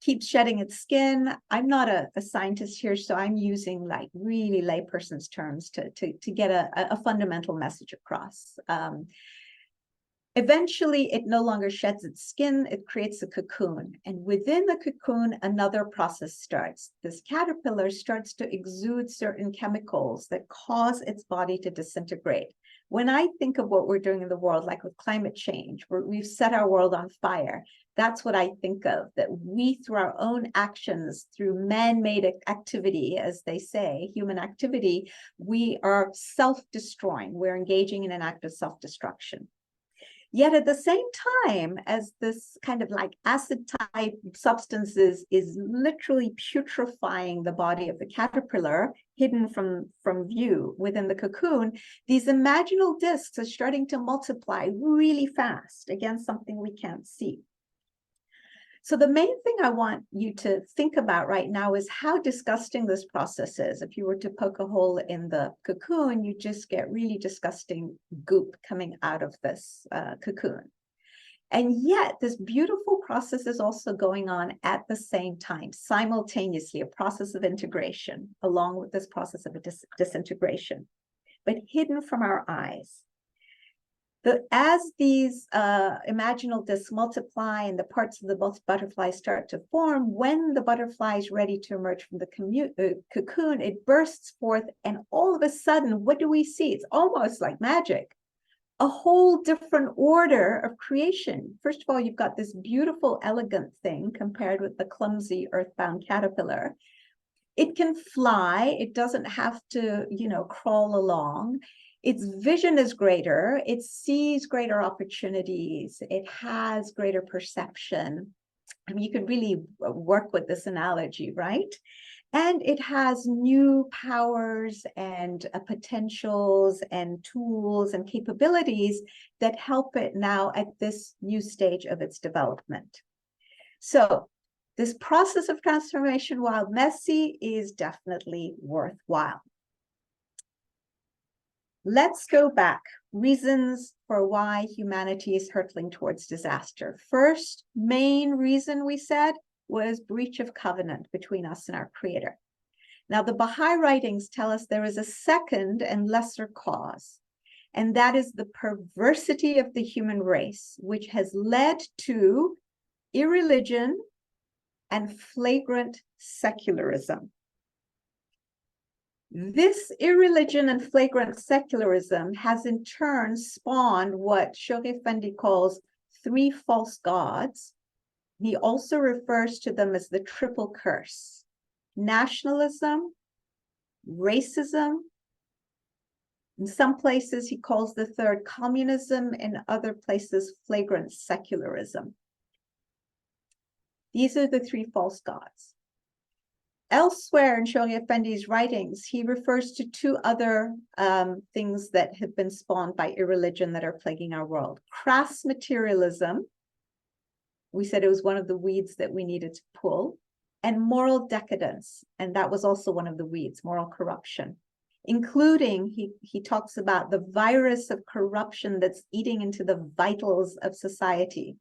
keeps shedding its skin. I'm not a scientist here, so I'm using like really layperson's terms to get a fundamental message across. Eventually, it no longer sheds its skin, it creates a cocoon. And within the cocoon, another process starts. This caterpillar starts to exude certain chemicals that cause its body to disintegrate. When I think of what we're doing in the world, like with climate change, where we've set our world on fire, that's what I think of, that we, through our own actions, through man-made activity, as they say, human activity, we are self-destroying. We're engaging in an act of self-destruction. Yet at the same time, as this kind of like acid type substances is literally putrefying the body of the caterpillar, hidden from view within the cocoon, these imaginal discs are starting to multiply really fast against something we can't see. So the main thing I want you to think about right now is how disgusting this process is. If you were to poke a hole in the cocoon, you just get really disgusting goop coming out of this cocoon. And yet this beautiful process is also going on at the same time, simultaneously, a process of integration along with this process of disintegration, but hidden from our eyes. As these imaginal discs multiply and the parts of the butterfly start to form, when the butterfly is ready to emerge from the cocoon, it bursts forth, and all of a sudden, what do we see? It's almost like magic. A whole different order of creation. First of all, you've got this beautiful, elegant thing compared with the clumsy earthbound caterpillar. It can fly. It doesn't have to, crawl along. Its vision is greater, it sees greater opportunities, it has greater perception. I mean, you could really work with this analogy, right? And it has new powers and potentials and tools and capabilities that help it now at this new stage of its development. So this process of transformation, while messy, is definitely worthwhile. Let's go back. Reasons for why humanity is hurtling towards disaster. First main reason we said was breach of covenant between us and our Creator. Now, the Baha'i writings tell us there is a second and lesser cause, and that is the perversity of the human race, which has led to irreligion and flagrant secularism. This irreligion and flagrant secularism has in turn spawned what Shaykh Effendi calls three false gods. He also refers to them as the triple curse: nationalism, racism. In some places, he calls the third communism, in other places, flagrant secularism. These are the three false gods. Elsewhere in Shaykh Effendi's writings, he refers to two other things that have been spawned by irreligion that are plaguing our world. Crass materialism. We said it was one of the weeds that we needed to pull. And moral decadence. And that was also one of the weeds, moral corruption. Including, he talks about the virus of corruption that's eating into the vitals of society.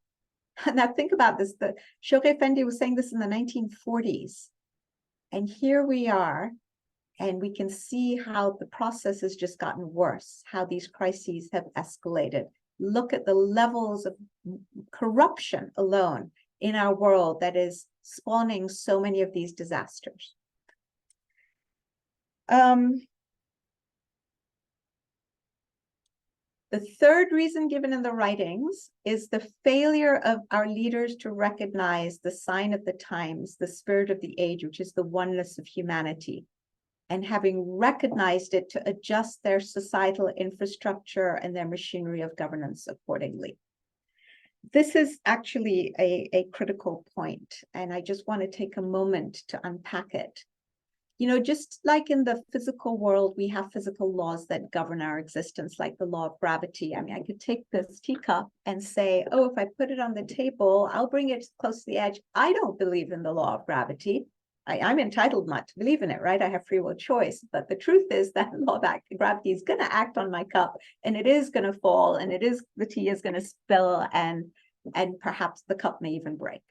Now think about this. The Shaykh Effendi was saying this in the 1940s. And here we are, and we can see how the process has just gotten worse, how these crises have escalated. Look at the levels of corruption alone in our world that is spawning so many of these disasters. The third reason given in the writings is the failure of our leaders to recognize the sign of the times, the spirit of the age, which is the oneness of humanity, and having recognized it to adjust their societal infrastructure and their machinery of governance accordingly. This is actually a critical point, and I just want to take a moment to unpack it. You know, just like in the physical world, we have physical laws that govern our existence, like the law of gravity. I mean, I could take this teacup and say, oh, if I put it on the table, I'll bring it close to the edge. I don't believe in the law of gravity. I'm entitled not to believe in it, right? I have free will choice. But the truth is that law of gravity is going to act on my cup, and it is going to fall, and the tea is going to spill, and perhaps the cup may even break.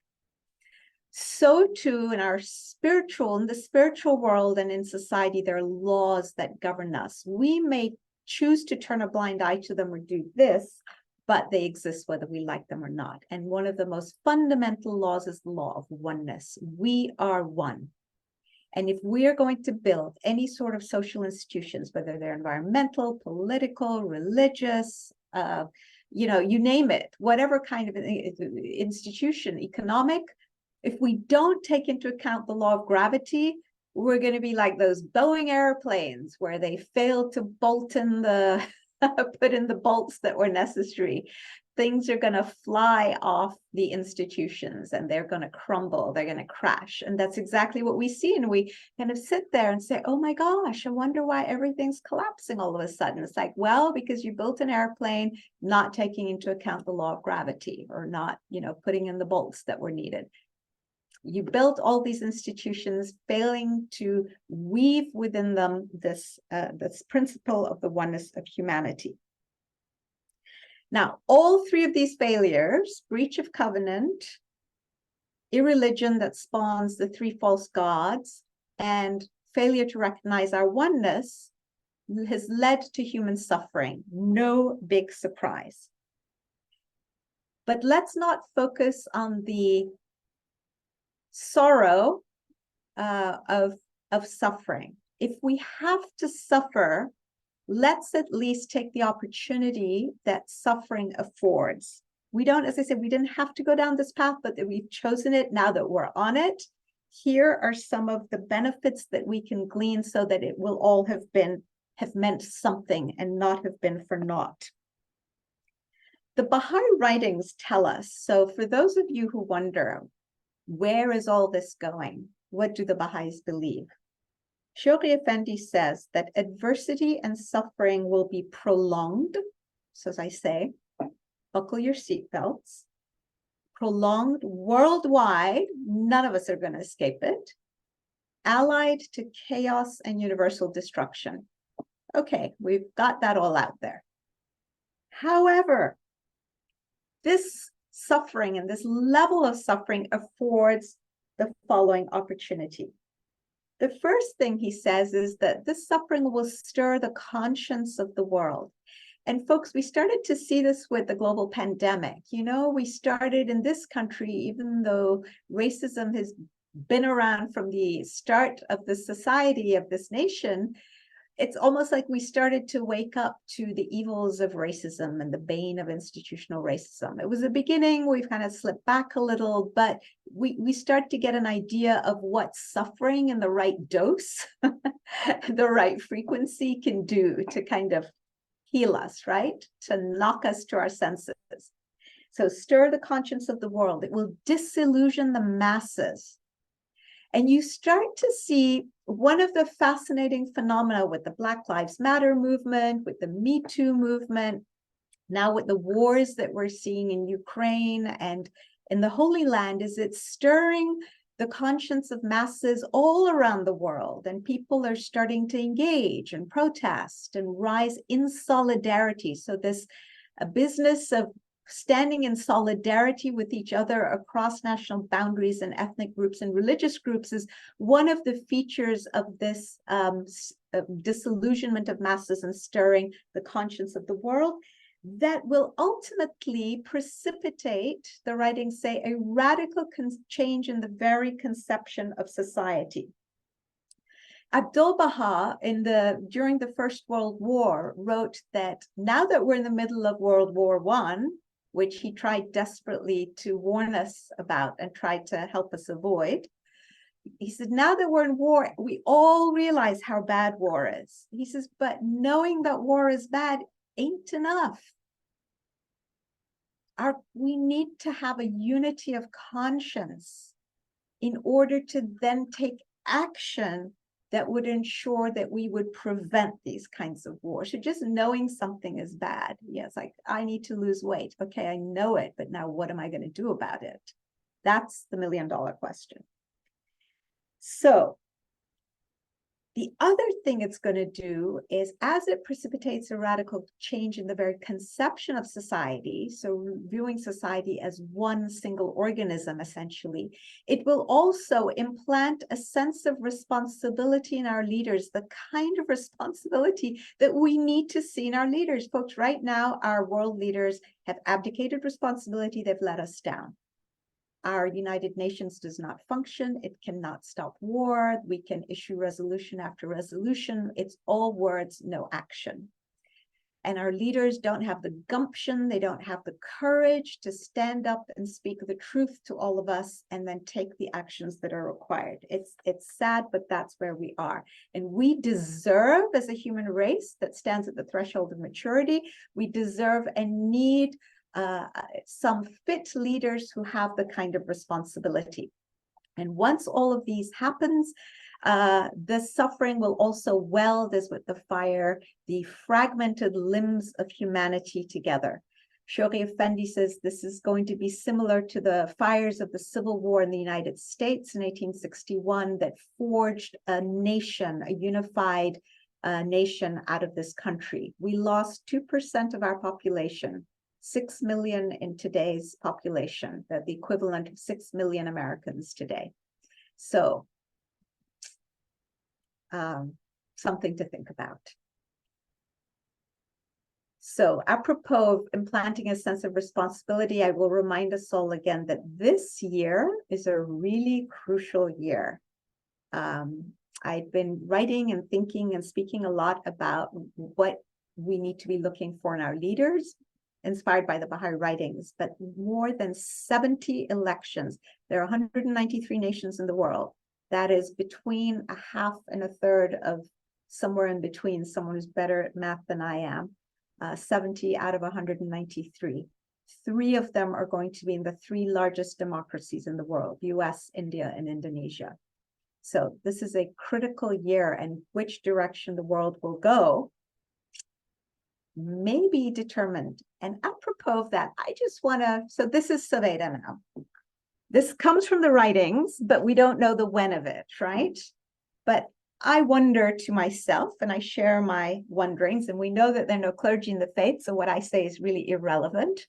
So too in the spiritual world and in society, there are laws that govern us. We may choose to turn a blind eye to them or do this, but they exist whether we like them or not. And one of the most fundamental laws is the law of oneness. We are one. And if we are going to build any sort of social institutions, whether they're environmental, political, religious, you name it, whatever kind of institution, economic, if we don't take into account the law of gravity, we're going to be like those Boeing airplanes where they failed to put in the bolts that were necessary. Things are going to fly off the institutions, and they're going to crumble. They're going to crash. And that's exactly what we see. And we kind of sit there and say, oh my gosh, I wonder why everything's collapsing all of a sudden. It's like, well, because you built an airplane not taking into account the law of gravity, or not, putting in the bolts that were needed. You built all these institutions failing to weave within them this principle of the oneness of humanity. Now, all three of these failures, breach of covenant, irreligion that spawns the three false gods, and failure to recognize our oneness, has led to human suffering. No big surprise. But let's not focus on the sorrow of suffering. If we have to suffer, let's at least take the opportunity that suffering affords. We don't, as I said, we didn't have to go down this path, but that we've chosen it. Now that we're on it, here are some of the benefits that we can glean so that it will all have meant something and not have been for naught. The Baha'i writings tell us, so for those of you who wonder, where is all this going? What do the Baha'is believe? Shaykh Effendi says that adversity and suffering will be prolonged. So as I say, buckle your seatbelts. Prolonged worldwide, none of us are going to escape it. Allied to chaos and universal destruction. Okay, we've got that all out there. However, this suffering and this level of suffering affords the following opportunity. The first thing he says is that this suffering will stir the conscience of the world. And folks, we started to see this with the global pandemic. We started in this country, even though racism has been around from the start of the society of this nation, it's almost like we started to wake up to the evils of racism and the bane of institutional racism. It was a beginning, we've kind of slipped back a little, but we start to get an idea of what suffering in the right dose, the right frequency can do to kind of heal us, right? To knock us to our senses. So stir the conscience of the world. It will disillusion the masses. And you start to see one of the fascinating phenomena with the Black Lives Matter movement, with the Me Too movement, now with the wars that we're seeing in Ukraine and in the Holy Land, is it's stirring the conscience of masses all around the world. And people are starting to engage and protest and rise in solidarity. So this a business of standing in solidarity with each other across national boundaries and ethnic groups and religious groups is one of the features of this disillusionment of masses and stirring the conscience of the world that will ultimately precipitate, the writings say, a radical change in the very conception of society. Abdu'l-Baha, during the First World War, wrote that now that we're in the middle of World War I, which he tried desperately to warn us about and tried to help us avoid, he said, now that we're in war, we all realize how bad war is. He says, but knowing that war is bad ain't enough. We need to have a unity of conscience in order to then take action that would ensure that we would prevent these kinds of wars. So just knowing something is bad. Yes, like I need to lose weight. Okay, I know it, but now what am I going to do about it? That's the million-dollar question. So the other thing it's going to do is, as it precipitates a radical change in the very conception of society, so viewing society as one single organism, essentially, it will also implant a sense of responsibility in our leaders, the kind of responsibility that we need to see in our leaders. Folks, right now, our world leaders have abdicated responsibility. They've let us down. Our United Nations does not function. It cannot stop war. We can issue resolution after resolution. It's all words, no action. And our leaders don't have the gumption. They don't have the courage to stand up and speak the truth to all of us and then take the actions that are required. It's sad, but that's where we are. And we deserve, as a human race that stands at the threshold of maturity, we deserve and need some fit leaders who have the kind of responsibility. And once all of these happens, the suffering will also weld, as with the fire, the fragmented limbs of humanity together. Shoghi Effendi says this is going to be similar to the fires of the Civil War in the United States in 1861 that forged a nation, a unified nation out of this country. We lost 2% of our population. 6 million in today's population, the equivalent of 6 million Americans today. So, something to think about. So, apropos of implanting a sense of responsibility, I will remind us all again that this year is a really crucial year. I've been writing and thinking and speaking a lot about what we need to be looking for in our leaders, inspired by the Baha'i writings, but more than 70 elections. There are 193 nations in the world. That is between a half and a third of somewhere in between, someone who's better at math than I am, 70 out of 193. 3 of them are going to be in the 3 largest democracies in the world, US, India, and Indonesia. So this is a critical year, and which direction the world will go may be determined. And apropos of that, I just want to, so this is Sovaida now. This comes from the writings, but we don't know the when of it, right? But I wonder to myself, and I share my wonderings, and we know that there are no clergy in the faith, so what I say is really irrelevant,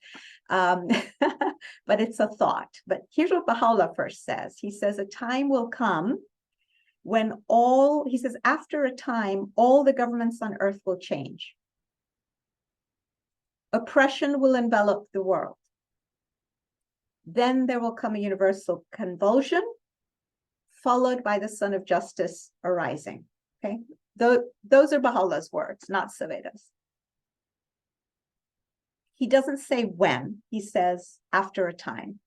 but it's a thought. But here's what Baha'u'llah first says. He says, a time will come when he says, after a time, all the governments on earth will change. Oppression will envelop the world. Then there will come a universal convulsion, followed by the sun of justice arising. Okay, those are Baha'u'llah's words, not Sovaida's. He doesn't say when, he says after a time.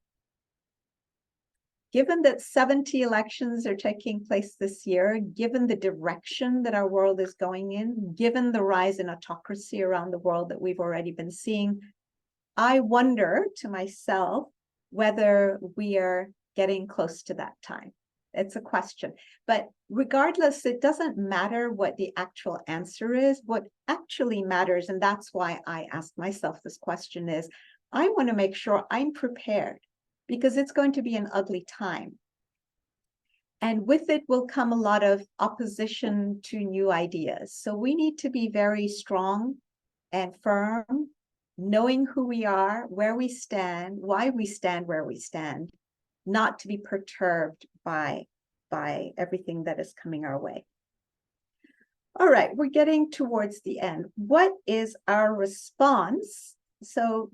Given that 70 elections are taking place this year, given the direction that our world is going in, given the rise in autocracy around the world that we've already been seeing, I wonder to myself whether we are getting close to that time. It's a question. But regardless, it doesn't matter what the actual answer is. What actually matters, and that's why I asked myself this question, is I want to make sure I'm prepared, because it's going to be an ugly time. And with it will come a lot of opposition to new ideas. So we need to be very strong and firm, knowing who we are, where we stand, why we stand where we stand, not to be perturbed by everything that is coming our way. All right, we're getting towards the end. What is our response? So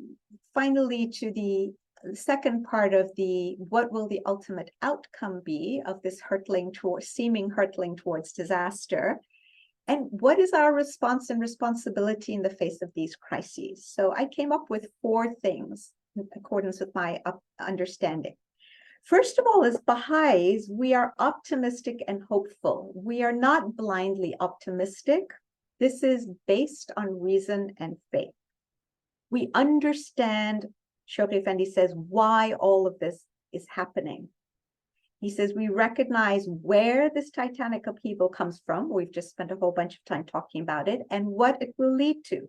finally, to the second part of the what will the ultimate outcome be of this seeming hurtling towards disaster, and what is our response and responsibility in the face of these crises? So I came up with 4 things in accordance with my understanding. First of all, as Baha'is, we are optimistic and hopeful. We are not blindly optimistic. This is based on reason and faith. We understand, Shaykh Effendi says, why all of this is happening. He says, we recognize where this titanic upheaval comes from. We've just spent a whole bunch of time talking about it and what it will lead to.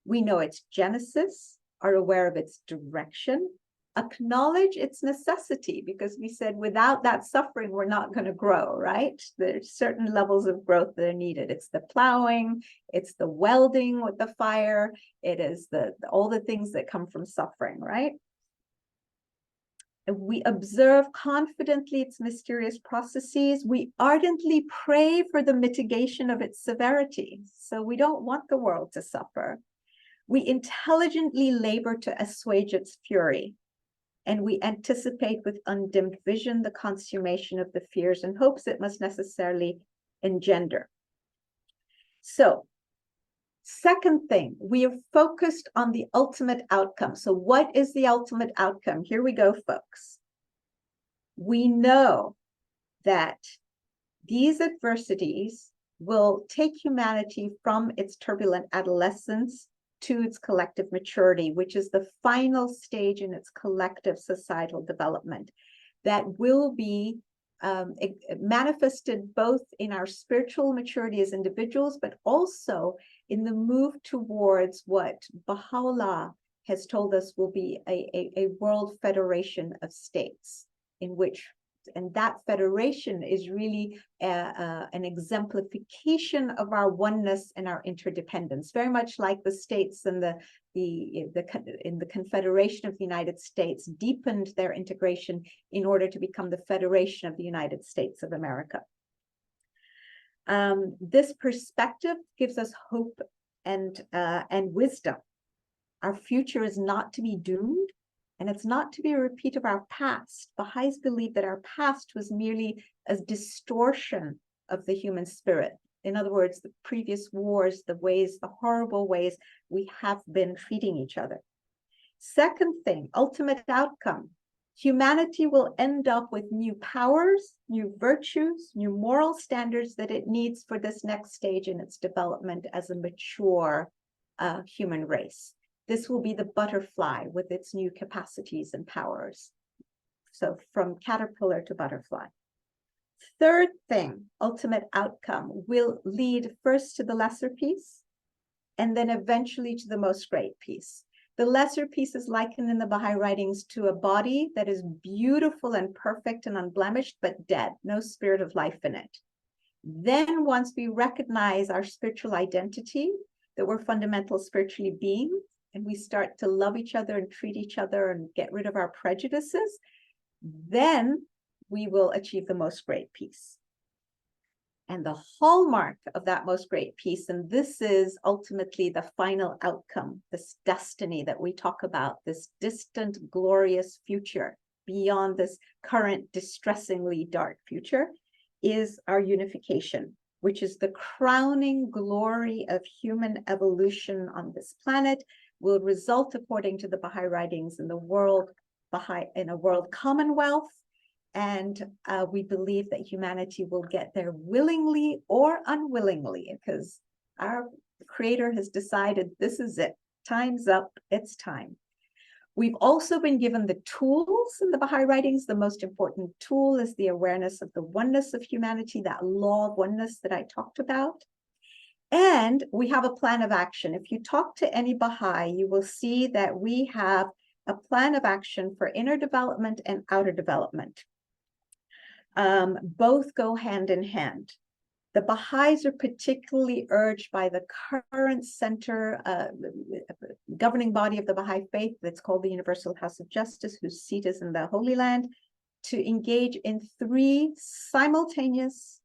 We know its genesis, are aware of its direction, acknowledge its necessity, because we said without that suffering, we're not going to grow, right? There's certain levels of growth that are needed. It's the plowing, it's the welding with the fire, it is all the things that come from suffering, right? We observe confidently its mysterious processes. We ardently pray for the mitigation of its severity. So we don't want the world to suffer. We intelligently labor to assuage its fury. And we anticipate with undimmed vision the consummation of the fears and hopes it must necessarily engender. So, second thing, we are focused on the ultimate outcome. So what is the ultimate outcome? Here we go, folks. We know that these adversities will take humanity from its turbulent adolescence to its collective maturity, which is the final stage in its collective societal development that will be manifested both in our spiritual maturity as individuals, but also in the move towards what Baha'u'llah has told us will be a world federation of states, in which, and that federation is really an exemplification of our oneness and our interdependence, very much like the states in the Confederation of the United States deepened their integration in order to become the Federation of the United States of America. This perspective gives us hope and wisdom. Our future is not to be doomed, and it's not to be a repeat of our past. Baha'is believe that our past was merely a distortion of the human spirit. In other words, the previous wars, the horrible ways we have been treating each other. Second thing, ultimate outcome. Humanity will end up with new powers, new virtues, new moral standards that it needs for this next stage in its development as a mature human race. This will be the butterfly with its new capacities and powers. So from caterpillar to butterfly. Third thing, ultimate outcome, will lead first to the lesser peace and then eventually to the most great peace. The lesser peace is likened in the Baha'i writings to a body that is beautiful and perfect and unblemished, but dead, no spirit of life in it. Then once we recognize our spiritual identity, that we're fundamental spiritually beings, and we start to love each other and treat each other and get rid of our prejudices, then we will achieve the most great peace. And the hallmark of that most great peace, and this is ultimately the final outcome, this destiny that we talk about, this distant, glorious future beyond this current distressingly dark future, is our unification, which is the crowning glory of human evolution on this planet, will result, according to the Baha'i writings, in a world commonwealth. And we believe that humanity will get there willingly or unwillingly, because our Creator has decided this is it. Time's up. It's time. We've also been given the tools in the Baha'i writings. The most important tool is the awareness of the oneness of humanity, that law of oneness that I talked about. And we have a plan of action. If you talk to any Baha'i, you will see that we have a plan of action for inner development and outer development. Both go hand in hand. The Baha'is are particularly urged by the current center, governing body of the Baha'i Faith, that's called the Universal House of Justice, whose seat is in the Holy Land, to engage in 3 simultaneous,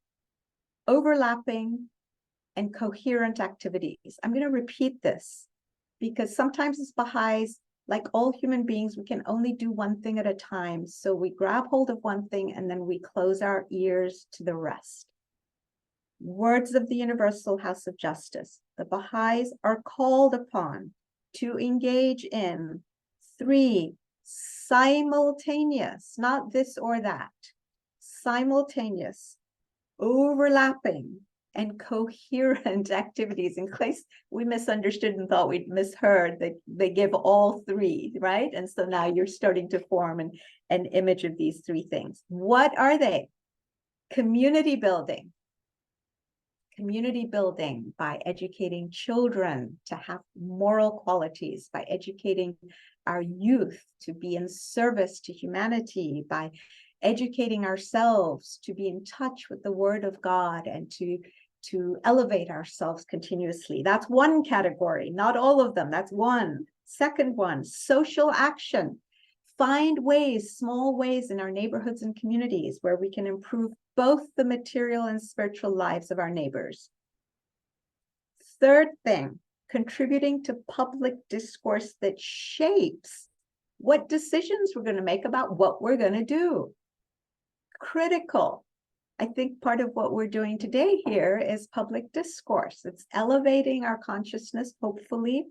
overlapping, and coherent activities. I'm going to repeat this because sometimes as Baha'is, like all human beings, we can only do one thing at a time. So we grab hold of one thing and then we close our ears to the rest. Words of the Universal House of Justice. The Baha'is are called upon to engage in 3 simultaneous, not this or that, simultaneous, overlapping, and coherent activities. In case we misunderstood and thought we'd misheard, they give all 3, right? And so now you're starting to form an image of these 3 things. What are they? Community building. Community building by educating children to have moral qualities, by educating our youth to be in service to humanity, by educating ourselves to be in touch with the Word of God and to elevate ourselves continuously. That's one category, not all of them. That's one. Second one, social action. Find ways, small ways in our neighborhoods and communities where we can improve both the material and spiritual lives of our neighbors. Third thing, contributing to public discourse that shapes what decisions we're going to make about what we're going to do. Critical. I think part of what we're doing today here is public discourse. It's elevating our consciousness, hopefully,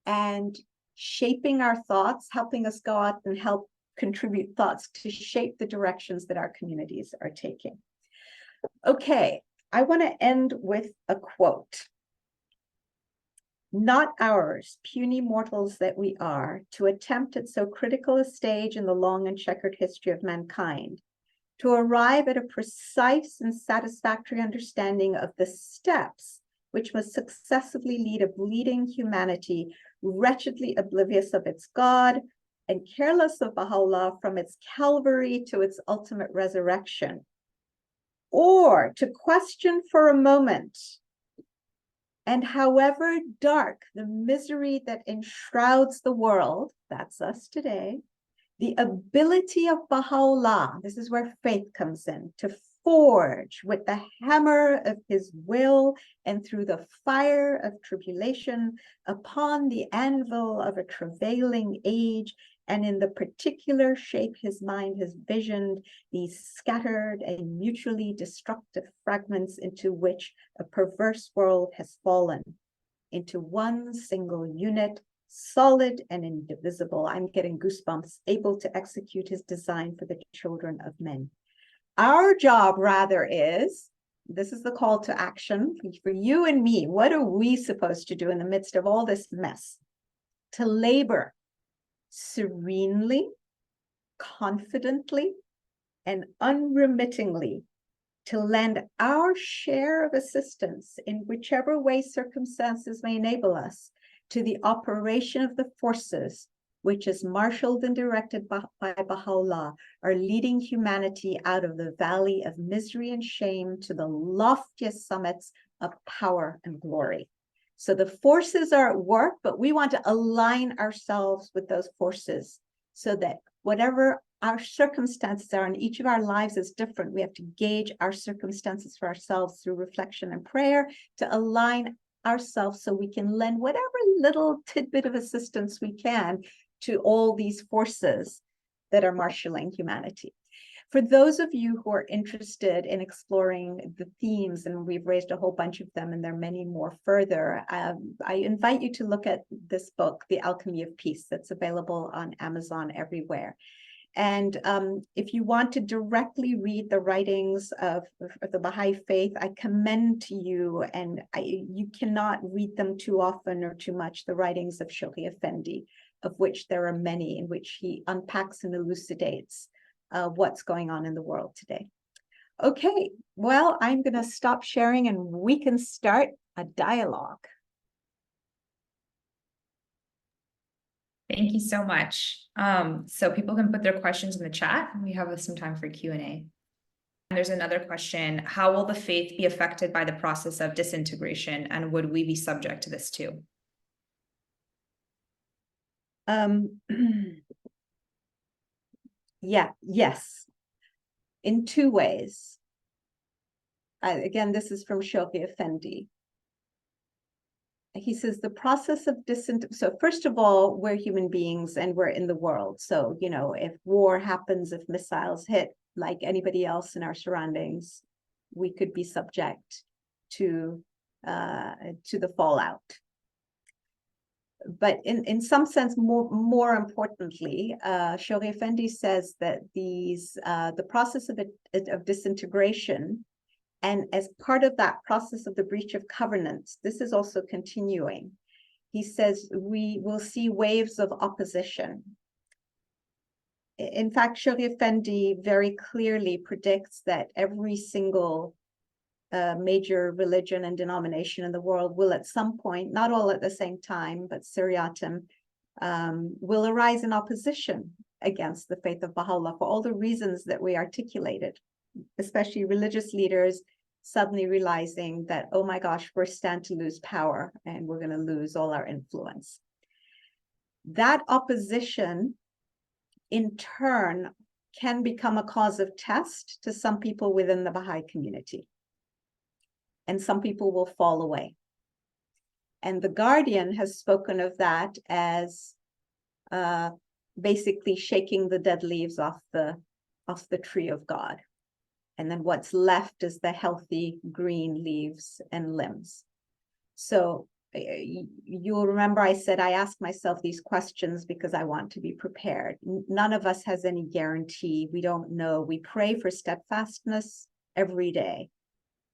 and shaping our thoughts, helping us go out and help contribute thoughts to shape the directions that our communities are taking. Okay, I want to end with a quote. Not ours, puny mortals that we are, to attempt at so critical a stage in the long and checkered history of mankind, to arrive at a precise and satisfactory understanding of the steps which must successively lead a bleeding humanity, wretchedly oblivious of its God and careless of Baha'u'llah from its Calvary to its ultimate resurrection. Or to question for a moment, and however dark the misery that enshrouds the world, that's us today, the ability of Baha'u'llah, this is where faith comes in, to forge with the hammer of his will and through the fire of tribulation upon the anvil of a travailing age, and in the particular shape his mind has visioned, these scattered and mutually destructive fragments into which a perverse world has fallen, into one single unit, solid and indivisible. I'm getting goosebumps, able to execute his design for the children of men. Our job, rather, is, this is the call to action for you and me. What are we supposed to do in the midst of all this mess? To labor serenely, confidently, and unremittingly to lend our share of assistance in whichever way circumstances may enable us to the operation of the forces which, as marshaled and directed by Baha'u'llah, are leading humanity out of the valley of misery and shame to the loftiest summits of power and glory. So the forces are at work, but we want to align ourselves with those forces so that whatever our circumstances are, and each of our lives is different, we have to gauge our circumstances for ourselves through reflection and prayer to align ourselves so we can lend whatever little tidbit of assistance we can to all these forces that are marshaling humanity. For those of you who are interested in exploring the themes, and we've raised a whole bunch of them, and there are many more further, I invite you to look at this book, The Alchemy of Peace, that's available on Amazon everywhere. And if you want to directly read the writings of the Baha'i Faith, I commend to you, and you cannot read them too often or too much, the writings of Shoghi Effendi, of which there are many, in which he unpacks and elucidates what's going on in the world today. Okay, well, I'm going to stop sharing and we can start a dialogue. Thank you so much. So people can put their questions in the chat, and we have some time for Q&A. And there's another question: how will the faith be affected by the process of disintegration, and would we be subject to this too? Yes, in two ways. Again, this is from Shoghi Effendi. He says the process of so first of all, we're human beings and we're in the world. So, you know, if war happens, if missiles hit, like anybody else in our surroundings, we could be subject to the fallout. But in some sense, more importantly, Shoghi Effendi says that the process of disintegration, and as part of that process of the breach of covenants, this is also continuing. He says we will see waves of opposition. In fact, Shoghi Effendi very clearly predicts that every single major religion and denomination in the world will at some point, not all at the same time, but seriatim, will arise in opposition against the faith of Baha'u'llah for all the reasons that we articulated, especially religious leaders suddenly realizing that, oh my gosh, we're stand to lose power and we're going to lose all our influence. That opposition, in turn, can become a cause of test to some people within the Baha'i community. And some people will fall away. And the Guardian has spoken of that as basically shaking the dead leaves off the tree of God. And then what's left is the healthy green leaves and limbs. So you'll remember I said I ask myself these questions because I want to be prepared. None of us has any guarantee. We don't know. We pray for steadfastness every day,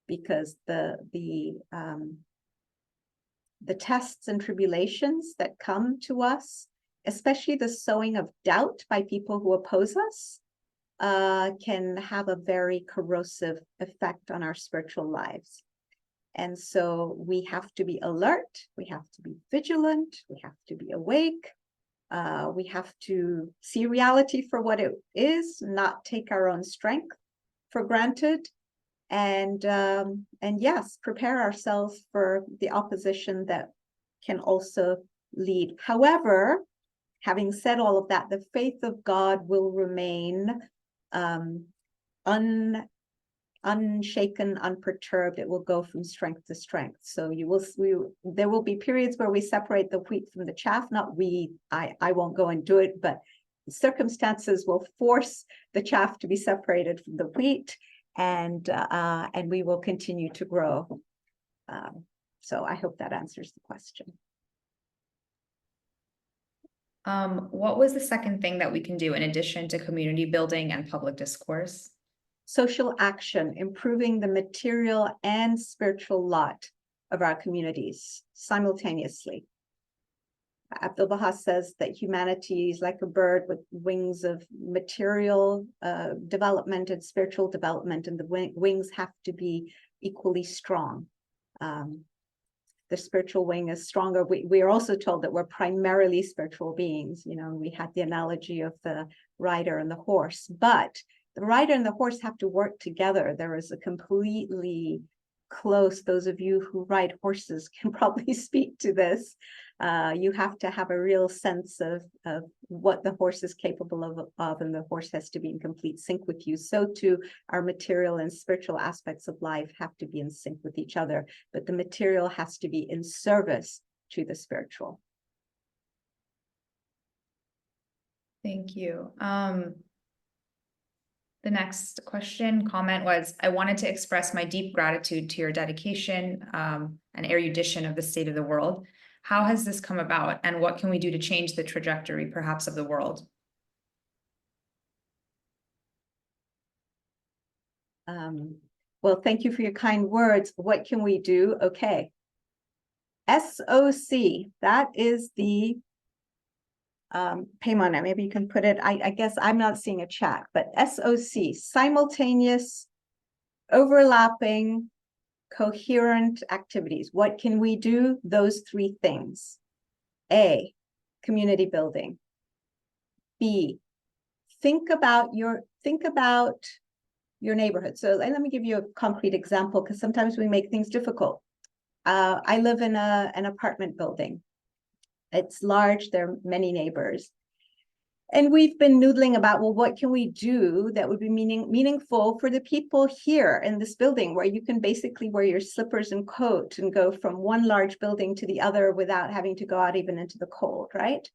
because the tests and tribulations that come to us, especially the sowing of doubt by people who oppose us, can have a very corrosive effect on our spiritual lives. And so we have to be alert, we have to be vigilant, we have to be awake, we have to see reality for what it is, not take our own strength for granted, and yes, prepare ourselves for the opposition that can also lead. However, having said all of that, the faith of God will remain unshaken, unperturbed. It will go from strength to strength. So there will be periods where we separate the wheat from the chaff. Not we, I won't go and do it, but circumstances will force the chaff to be separated from the wheat, and we will continue to grow. So I hope that answers the question. What was the second thing that we can do in addition to community building and public discourse? Social action, improving the material and spiritual lot of our communities simultaneously. Abdul Baha says that humanity is like a bird with wings of material development and spiritual development, and the wings have to be equally strong. The spiritual wing is stronger. We are also told that we're primarily spiritual beings. You know, we had the analogy of the rider and the horse, but the rider and the horse have to work together. There is a completely close, those of you who ride horses can probably speak to this. You have to have a real sense of what the horse is capable of, and the horse has to be in complete sync with you. So too, our material and spiritual aspects of life have to be in sync with each other, but the material has to be in service to the spiritual. Thank you. The next comment was, I wanted to express my deep gratitude to your dedication and erudition of the state of the world. How has this come about, and what can we do to change the trajectory, perhaps, of the world? Well, thank you for your kind words. What can we do? Okay. SOC, that is the Paymana, maybe you can put it, I guess I'm not seeing a chat, but SOC, simultaneous, overlapping, coherent activities. What can we do? Those three things. A, community building. B, think about your neighborhood. So let me give you a concrete example, because sometimes we make things difficult. I live in an apartment building. It's large, there are many neighbors. And we've been noodling about, well, what can we do that would be meaningful for the people here in this building, where you can basically wear your slippers and coat and go from one large building to the other without having to go out even into the cold, right?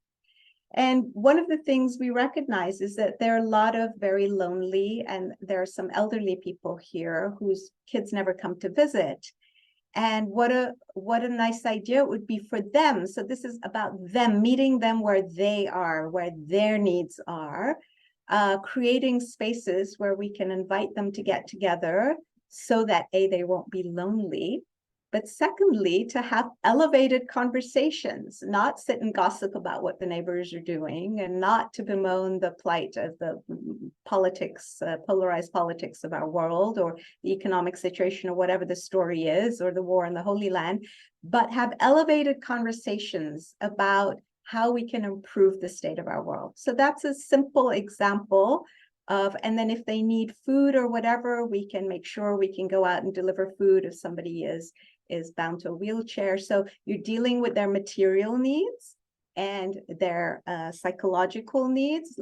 And one of the things we recognize is that there are a lot of very lonely, and there are some elderly people here whose kids never come to visit. And what a nice idea it would be for them. So this is about them, meeting them where they are, where their needs are, creating spaces where we can invite them to get together so that A, they won't be lonely, but secondly, to have elevated conversations, not sit and gossip about what the neighbors are doing, and not to bemoan the plight of the politics, polarized politics of our world, or the economic situation, or whatever the story is, or the war in the Holy Land, but have elevated conversations about how we can improve the state of our world. So that's a simple example of, and then if they need food or whatever, we can make sure we can go out and deliver food if somebody is bound to a wheelchair. So you're dealing with their material needs and their psychological needs,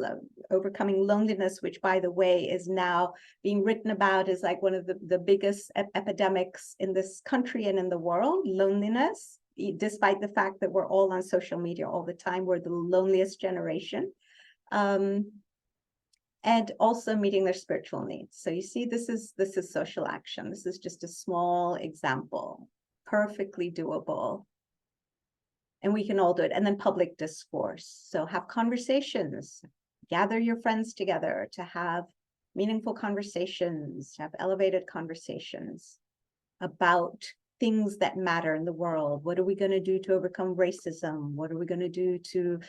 overcoming loneliness, which, by the way, is now being written about as like one of the biggest epidemics in this country and in the world, loneliness, despite the fact that we're all on social media all the time. We're the loneliest generation. And also meeting their spiritual needs. So you see, this is social action. This is just a small example, perfectly doable. And we can all do it. And then public discourse. So have conversations, gather your friends together to have meaningful conversations, to have elevated conversations about things that matter in the world. What are we going to do to overcome racism? What are we going to do to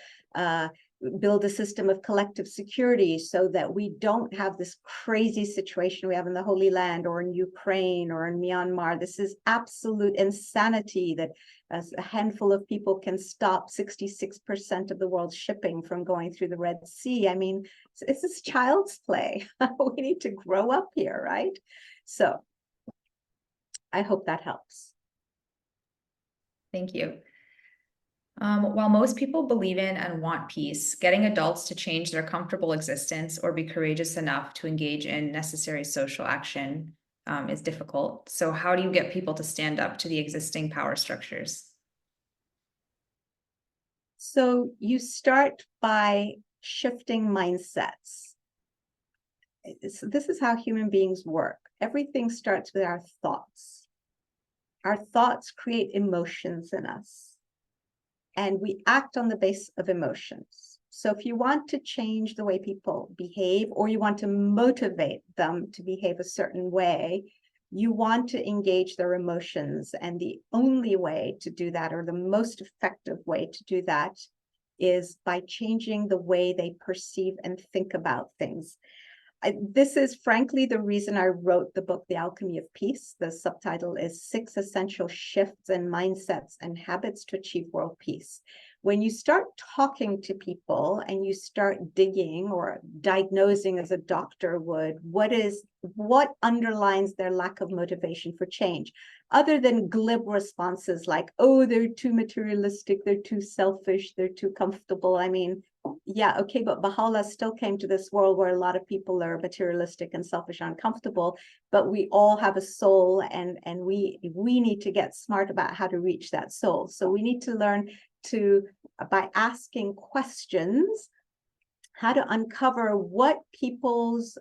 build a system of collective security so that we don't have this crazy situation we have in the Holy Land or in Ukraine or in Myanmar? This is absolute insanity that a handful of people can stop 66% of the world's shipping from going through the Red Sea. I mean, this is child's play. We need to grow up here, right? So I hope that helps. Thank you. While most people believe in and want peace, getting adults to change their comfortable existence or be courageous enough to engage in necessary social action is difficult. So how do you get people to stand up to the existing power structures? So you start by shifting mindsets. This is how human beings work. Everything starts with our thoughts. Our thoughts create emotions in us, and we act on the basis of emotions. So if you want to change the way people behave, or you want to motivate them to behave a certain way, you want to engage their emotions. And the only way to do that, or the most effective way to do that, is by changing the way they perceive and think about things. This is frankly the reason I wrote the book, The Alchemy of Peace. The subtitle is 6 Essential Shifts in Mindsets and Habits to Achieve World Peace. When you start talking to people and you start digging or diagnosing as a doctor would, what underlines their lack of motivation for change, other than glib responses like, oh, they're too materialistic, they're too selfish, they're too comfortable. I mean, yeah, okay, but Baha'u'llah still came to this world where a lot of people are materialistic and selfish and uncomfortable, but we all have a soul, and we need to get smart about how to reach that soul. So we need to learn to, by asking questions, how to uncover what people's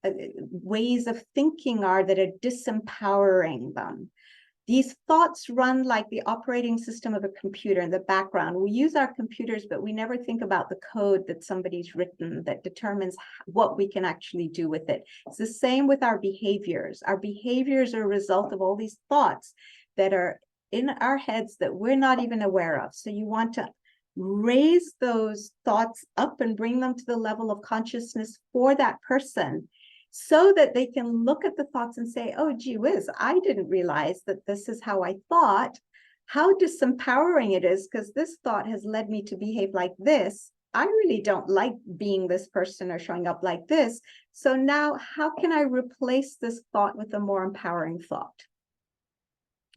ways of thinking are that are disempowering them. These thoughts run like the operating system of a computer in the background. We use our computers, but we never think about the code that somebody's written that determines what we can actually do with it. It's the same with our behaviors. Our behaviors are a result of all these thoughts that are in our heads that we're not even aware of. So you want to raise those thoughts up and bring them to the level of consciousness for that person, so that they can look at the thoughts and say, oh, gee whiz, I didn't realize that this is how I thought. How disempowering it is, because this thought has led me to behave like this. I really don't like being this person or showing up like this. So now how can I replace this thought with a more empowering thought?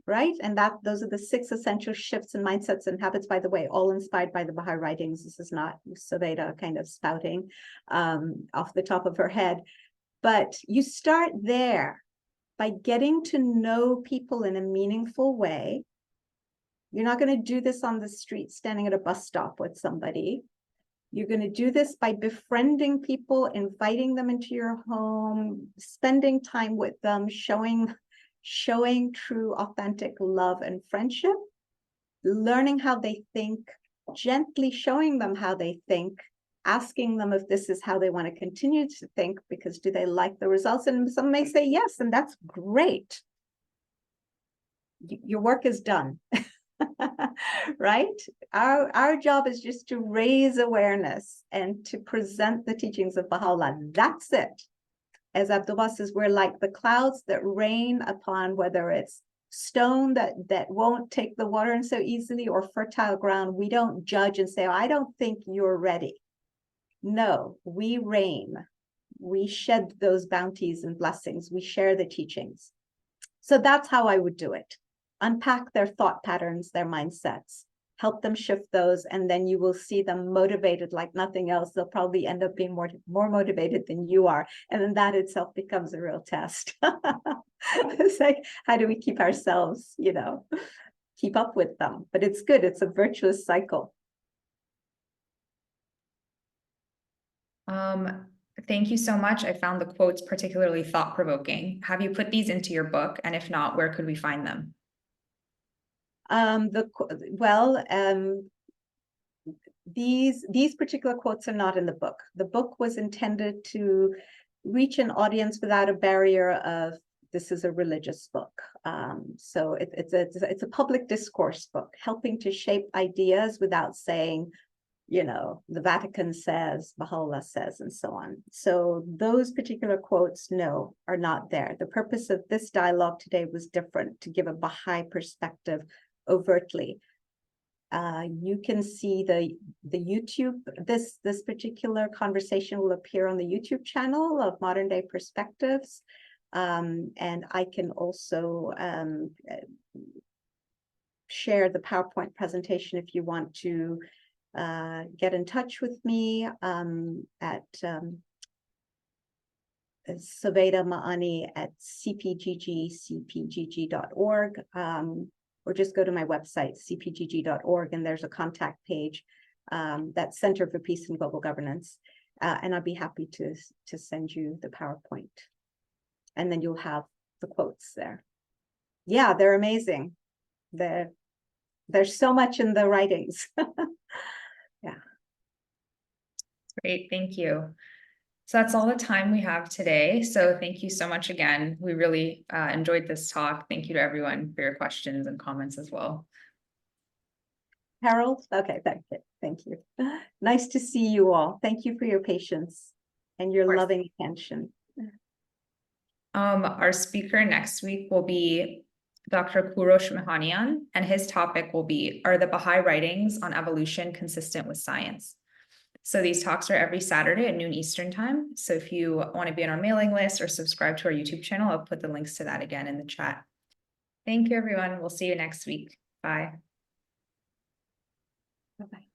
Right? And those are the 6 essential shifts in mindsets and habits, by the way, all inspired by the Bahá'í writings. This is not Sovaida kind of spouting off the top of her head. But you start there by getting to know people in a meaningful way. You're not going to do this on the street, standing at a bus stop with somebody. You're going to do this by befriending people, inviting them into your home, spending time with them, showing true, authentic love and friendship, learning how they think, gently showing them how they think, asking them if this is how they want to continue to think, because do they like the results? And some may say yes, and that's great. Your work is done, right? Our job is just to raise awareness and to present the teachings of Baha'u'llah. That's it. As Abdullah says, we're like the clouds that rain upon, whether it's stone that won't take the water in so easily, or fertile ground. We don't judge and say, oh, I don't think you're ready. No, we rain. We shed those bounties and blessings. We share the teachings. So that's how I would do it. Unpack their thought patterns, their mindsets, help them shift those, and then you will see them motivated like nothing else. They'll probably end up being more motivated than you are. And then that itself becomes a real test. It's like, how do we keep ourselves, keep up with them? But it's good. It's a virtuous cycle. Thank you so much. I found the quotes particularly thought-provoking. Have you put these into your book? And if not, where could we find them? These particular quotes are not in the book. The book was intended to reach an audience without a barrier of, this is a religious book. So it's a public discourse book, helping to shape ideas without saying, the Vatican says, Baha'u'llah says, and so on. So those particular quotes, no, are not there. The purpose of this dialogue today was different, to give a Baha'i perspective overtly. You can see the YouTube, this particular conversation will appear on the YouTube channel of Modern Day Perspectives. And I can also share the PowerPoint presentation if you want to get in touch with me at Sovaida Ma'ani at cpgg.org, or just go to my website, cpgg.org, and there's a contact page, that's Center for Peace and Global Governance. And I'd be happy to send you the PowerPoint. And then you'll have the quotes there. Yeah, they're amazing. There's so much in the writings. Yeah. Great, thank you. So that's all the time we have today. So thank you so much again. We really enjoyed this talk. Thank you to everyone for your questions and comments as well. Harold? Okay, thank you. Nice to see you all. Thank you for your patience and your loving attention. Our speaker next week will be Dr. Kurosh Mehanian, and his topic will be, are the Baha'i writings on evolution consistent with science? So these talks are every Saturday at noon Eastern time. So if you want to be on our mailing list or subscribe to our YouTube channel, I'll put the links to that again in the chat. Thank you, everyone. We'll see you next week. Bye. Bye-bye.